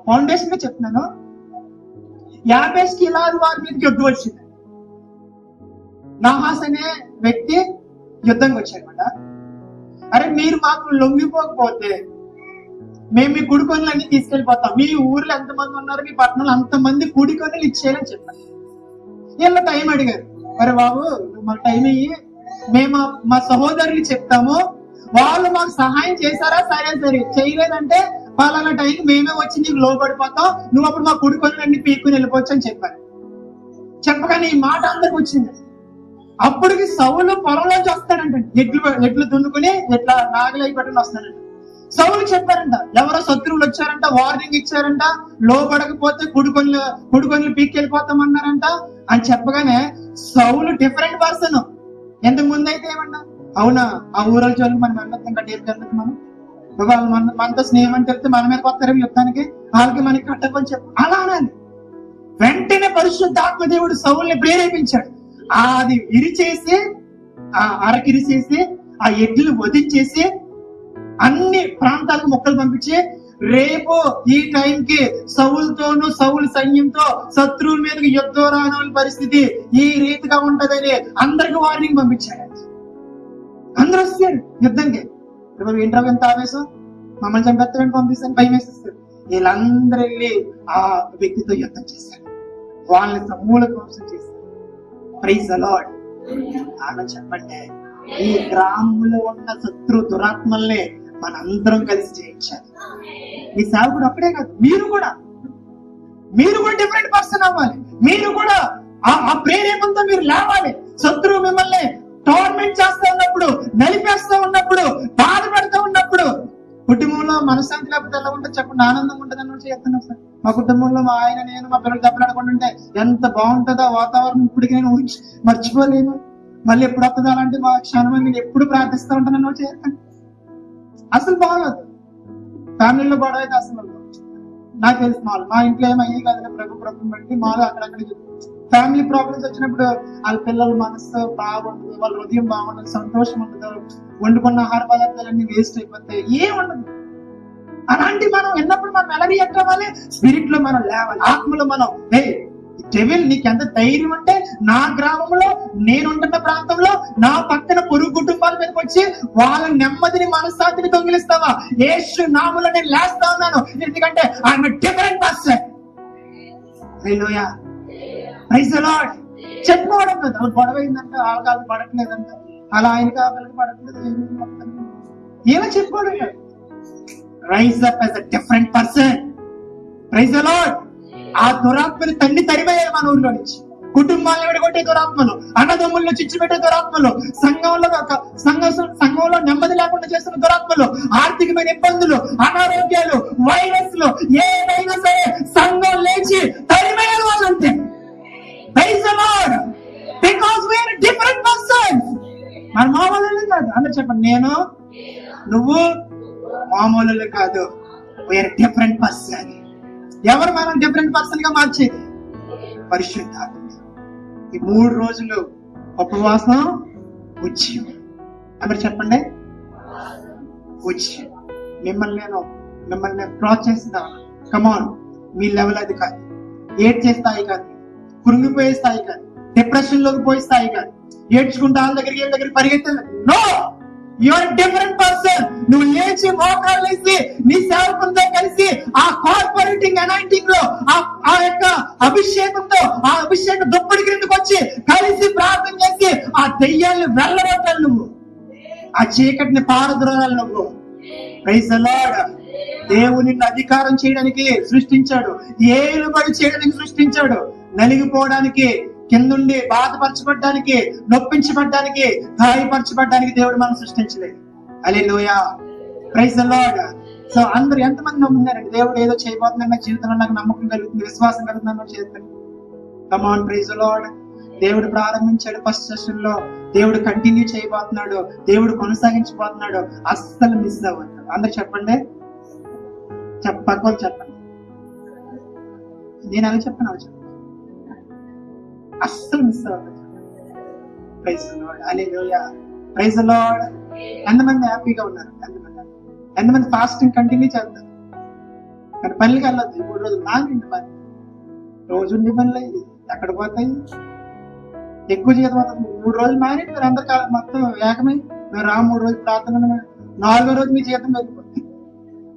ఫౌండేషన్ గా చెప్తున్నాను. 50 కిలాల వారి మీదకి యుద్ధం వచ్చింది. నాహాస్ అనే వ్యక్తి యుద్ధంకి వచ్చాడనమాట. అరే మీరు మాకు లొంగిపోకపోతే మేము మీ కుడికొనులన్నీ తీసుకెళ్లిపోతాం, మీ ఊర్లో ఎంతమంది ఉన్నారు, మీ పట్టణంలో అంతమంది కుడికొనులు ఇచ్చేయాలని చెప్పారు. వీళ్ళ టైం అడిగారు. అరే బాబు నువ్వు మాకు టైం ఇయ్యి, మేము మా సహోదరులు చెప్తాము, వాళ్ళు మాకు సహాయం చేశారా? సరే చేయలేదంటే వాళ్ళ టైంకి మేమే వచ్చి నీకు లోపడిపోతాం, నువ్వు అప్పుడు మా కుడికొనులన్నీ పీక్కుని వెళ్ళిపోవచ్చు అని చెప్పారు. చెప్పగానే ఈ మాట అందరికి వచ్చింది. అప్పటికి సౌలు పొలంలోంచి వస్తాడంట, ఎట్లు దున్నుకుని ఎట్లా నాగలై పట్టుకుని వస్తాడంట. సౌలు చెప్పారంట, ఎవరో శత్రువులు వచ్చారంట, వార్నింగ్ ఇచ్చారంట, లోపడకపోతే కుడికొనులు పీక్కెళ్ళిపోతామన్నారంట అని చెప్పగానే సౌలు డిఫరెంట్ పర్సన్. ఎంతకు ముందు అయితే ఏమన్నా, అవునా ఆ ఊరల చోళ్ళకి మనం వెళ్ళొద్దు, ఇంకా డేట్ వెళ్తుంది, మనం వాళ్ళు మనతో స్నేహం అని చెప్తే మన మీద కొత్తారు యుద్ధానికి, వాళ్ళకి మనకి కట్టకని చెప్పు అలా అనాలి. వెంటనే పరిశుద్ధాత్మ దేవుడు సౌల్ని ప్రేరేపించాడు. అది ఇరిచేసి, ఆ అరకిరిచేసి, ఆ ఎడ్లు వదిలించేసి అన్ని ప్రాంతాలకు మొక్కలు పంపించి, రేపు ఈ టైంకి సౌలుతోనూ సౌలు సైన్యంతో శత్రువుల మీదకి యుద్ధం రాని పరిస్థితి ఈ రీతిగా ఉంటదని అందరికి వార్నింగ్ పంపించాడు. అందరూ వస్తారు యుద్ధంకి. ఏంట్రావు ఎంత ఆవేశం, మమ్మల్ని చంపేస్తామని పంపిస్తాను భయం వేసేస్తారు. వీళ్ళందరూ వెళ్ళి ఆ వ్యక్తితో యుద్ధం చేశారు, వాళ్ళని సమూల ధ్వంసం చేశారు. Praise the lord. ఆమె చెప్పండి, ఈ గ్రామంలో ఉన్న శత్రు దురాత్మల్ని మనందరం కలిసి జయించాలి. మీ సేవకుడు అక్కడే కాదు, మీరు కూడా డిఫరెంట్ పర్సన్ అవ్వాలి. మీరు కూడా ఆ ప్రేరేపంతో మీరు లేవాలి. శత్రువు మిమ్మల్ని టోర్మెంట్ చేస్తూ ఉన్నప్పుడు, నలిపేస్తూ ఉన్నప్పుడు, బాధ పెడుతూ ఉన్నప్పుడు, కుటుంబంలో మనశ్శాంతి లేకపోతే ఎలా ఉంటుంది చెప్పండి? ఆనందంగా ఉంటుంది అన్నట్టు చేస్తున్నాం సార్. మా కుటుంబంలో మా ఆయన, నేను, మా పిల్లలు దెబ్బలాడకుండా ఉంటే ఎంత బాగుంటుందో వాతావరణం. ఇప్పటికి నేను మర్చిపోలేను. మళ్ళీ ఎప్పుడు వస్తుందో అలాంటి మా క్షణం నేను ఎప్పుడు ప్రార్థిస్తూ ఉంటాను అన్నట్టు చేస్తాను. అసలు బాగోదు. ఫ్యామిలీలో గొడవ అయితే అసలు నాకు తెలుసు. మా ఇంట్లో ఏమయ్యి కాదు, ప్రభుత్వం బట్టి మాలో అక్కడక్కడ ఫ్యామిలీ ప్రాబ్లమ్స్ వచ్చినప్పుడు వాళ్ళ పిల్లల మనసు బాగుండదు, వాళ్ళ హృదయం బాగుండదు, సంతోషం ఉండదు, వండుకున్న ఆహార పదార్థాలన్నీ వేస్ట్ అయిపోతాయి, ఏం ఉండదు. అలాంటి మనం విన్నప్పుడు మనం ఎలా రియాక్ట్ అవ్వాలి? స్పిరిట్ లో మనం లేవాలి, ఆత్మలో మనం డెవిల్ నీకెంత ధైర్యం అంటే నా గ్రామంలో నేనుంటున్న ప్రాంతంలో నా పక్కన పొరుగు కుటుంబాల మీదకి వచ్చి వాళ్ళ నెమ్మదిని మనశ్శాంతిని దొంగిలిస్తావా? యేసు నామములో నేను లేస్తా ఉన్నాను, ఎందుకంటే I'm a different person. Hallelujah, praise the lord. చెప్పుకోవడం కదా, గొడవ అయిందంటే వాళ్ళ కాదు పడట్లేదంట, అలా ఆయన కాదు పడట్లేదు, ఏమో చెప్పుకోవడం కాదు. Rise up as a different person. Praise the lord. ఆ దురాత్మని తన్ని తరిమేయాలి మన ఊర్లో నుంచి. కుటుంబాలను విడగొట్టే దురాత్మలు, అన్నదమ్ములను చిచ్చుపెట్టే దురాత్మలు, సంఘంలో నెమ్మది లేకుండా చేస్తున్న దురాత్మలు, ఆర్థికమైన ఇబ్బందులు, అనారోగ్యాలు, వైరస్లు ఏదైనా సరే సంఘం లేచి తరిమేయాలి వాళ్ళంతే. Praise the Lord. Because we are different persons. మన మామూలు కాదు. అందరూ చెప్పండి, నేను నువ్వు మామూలు కాదు, వి ఆర్ డిఫరెంట్ పర్సన్. ఎవరు మనం డిఫరెంట్ పర్సన్ గా మార్చేది? పరిశుద్ధాత్మ. ఈ 3 రోజులు ఉపవాసం, ఉజ్జయం. అందరు చెప్పండి, ఉజ్జయం. మిమ్మల్ని నేను ప్రోత్సహిస్తాను. కమాన్, మీ లెవెల్ అది కాదు, ఏడ్చే స్థాయి కాదు, కురింగిపోయే స్థాయి కాదు, డిప్రెషన్ లోకి పోయే స్థాయి కాదు, ఏడ్చుకుంటా వాళ్ళ దగ్గరికి పరిగెత్తాలి. No, you are different person. నువ్వు లేచి మోకాళ్ళు వేసి నీ సేవకులతో కలిసి ఆ కార్పొరేటింగ్ అనాయింటింగ్ లో ఆ యొక్క అభిషేకంతో ఆ అభిషేక దుప్పటి క్రిందకి వచ్చి కలిసి ప్రార్థన చేసి ఆ దెయ్యాన్ని వెళ్ళగొట్టాలి నువ్వు, ఆ చీకటిని పారద్రోలాలి నువ్వు. Praise the lord. దేవుని అధికారం చేయడానికి సృష్టించాడు, ఏలుబడి చేయడానికి సృష్టించాడు, నలిగిపోవడానికి, కిందుండి బాధపరచబడ్డానికి, నొప్పించబడ్డానికి, గాయపరచబడ్డానికి దేవుడు మనం సృష్టించలేదు. హల్లెలూయా, ప్రైజ్ ది లార్డ్. సో అందరు ఎంతమంది నమ్ముతున్నారండి దేవుడు ఏదో చేయబోతున్నాడు నా జీవితంలో, నాకు నమ్మకం కలుగుతుంది, విశ్వాసం కలుగుతుందని చేస్తాను. Come on, praise the lord. దేవుడు ప్రారంభించాడు ఫస్ట్ సెషన్ లో, దేవుడు కంటిన్యూ చేయబోతున్నాడు, దేవుడు కొనసాగించబోతున్నాడు. అస్సలు మిస్ అవ్వద్దు. అందరు చెప్పండి, చెప్పండి. నేను అలా చెప్పను, అలా చెప్పండి, అస్సలు మిస్ అవ్వద్దు. Praise the lord. Hallelujah, praise the lord. ఎంతమంది హ్యాపీగా ఉన్నారు? ఎంతమంది ఫాస్టింగ్ కంటిన్యూ చేస్తారు? కానీ పనులకి వెళ్ళొద్దు. 3 రోజులు నాగండి పని, రోజు ఉండి పనులు ఎక్కడ పోతాయి? ఎక్కువ జీతం అవుతుంది. 3 రోజులు మానేది మీరు అందరు మొత్తం ఏకమై మీరు 3 రోజులు ప్రార్థన, 4వ రోజు మీ జీతం వెళ్ళిపోతుంది.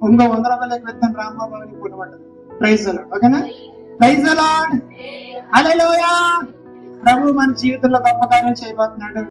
ఇంకో 100 రూపాయలు ఎక్కువ ఇస్తాను రాంబాబు అని పుట్టబడ్డది. Praise the Lord. ఓకేనా? Praise the lord. హల్లెలూయా. ప్రభు మన జీవితంలో గొప్ప కార్యాలు చేయబోతున్నాడు.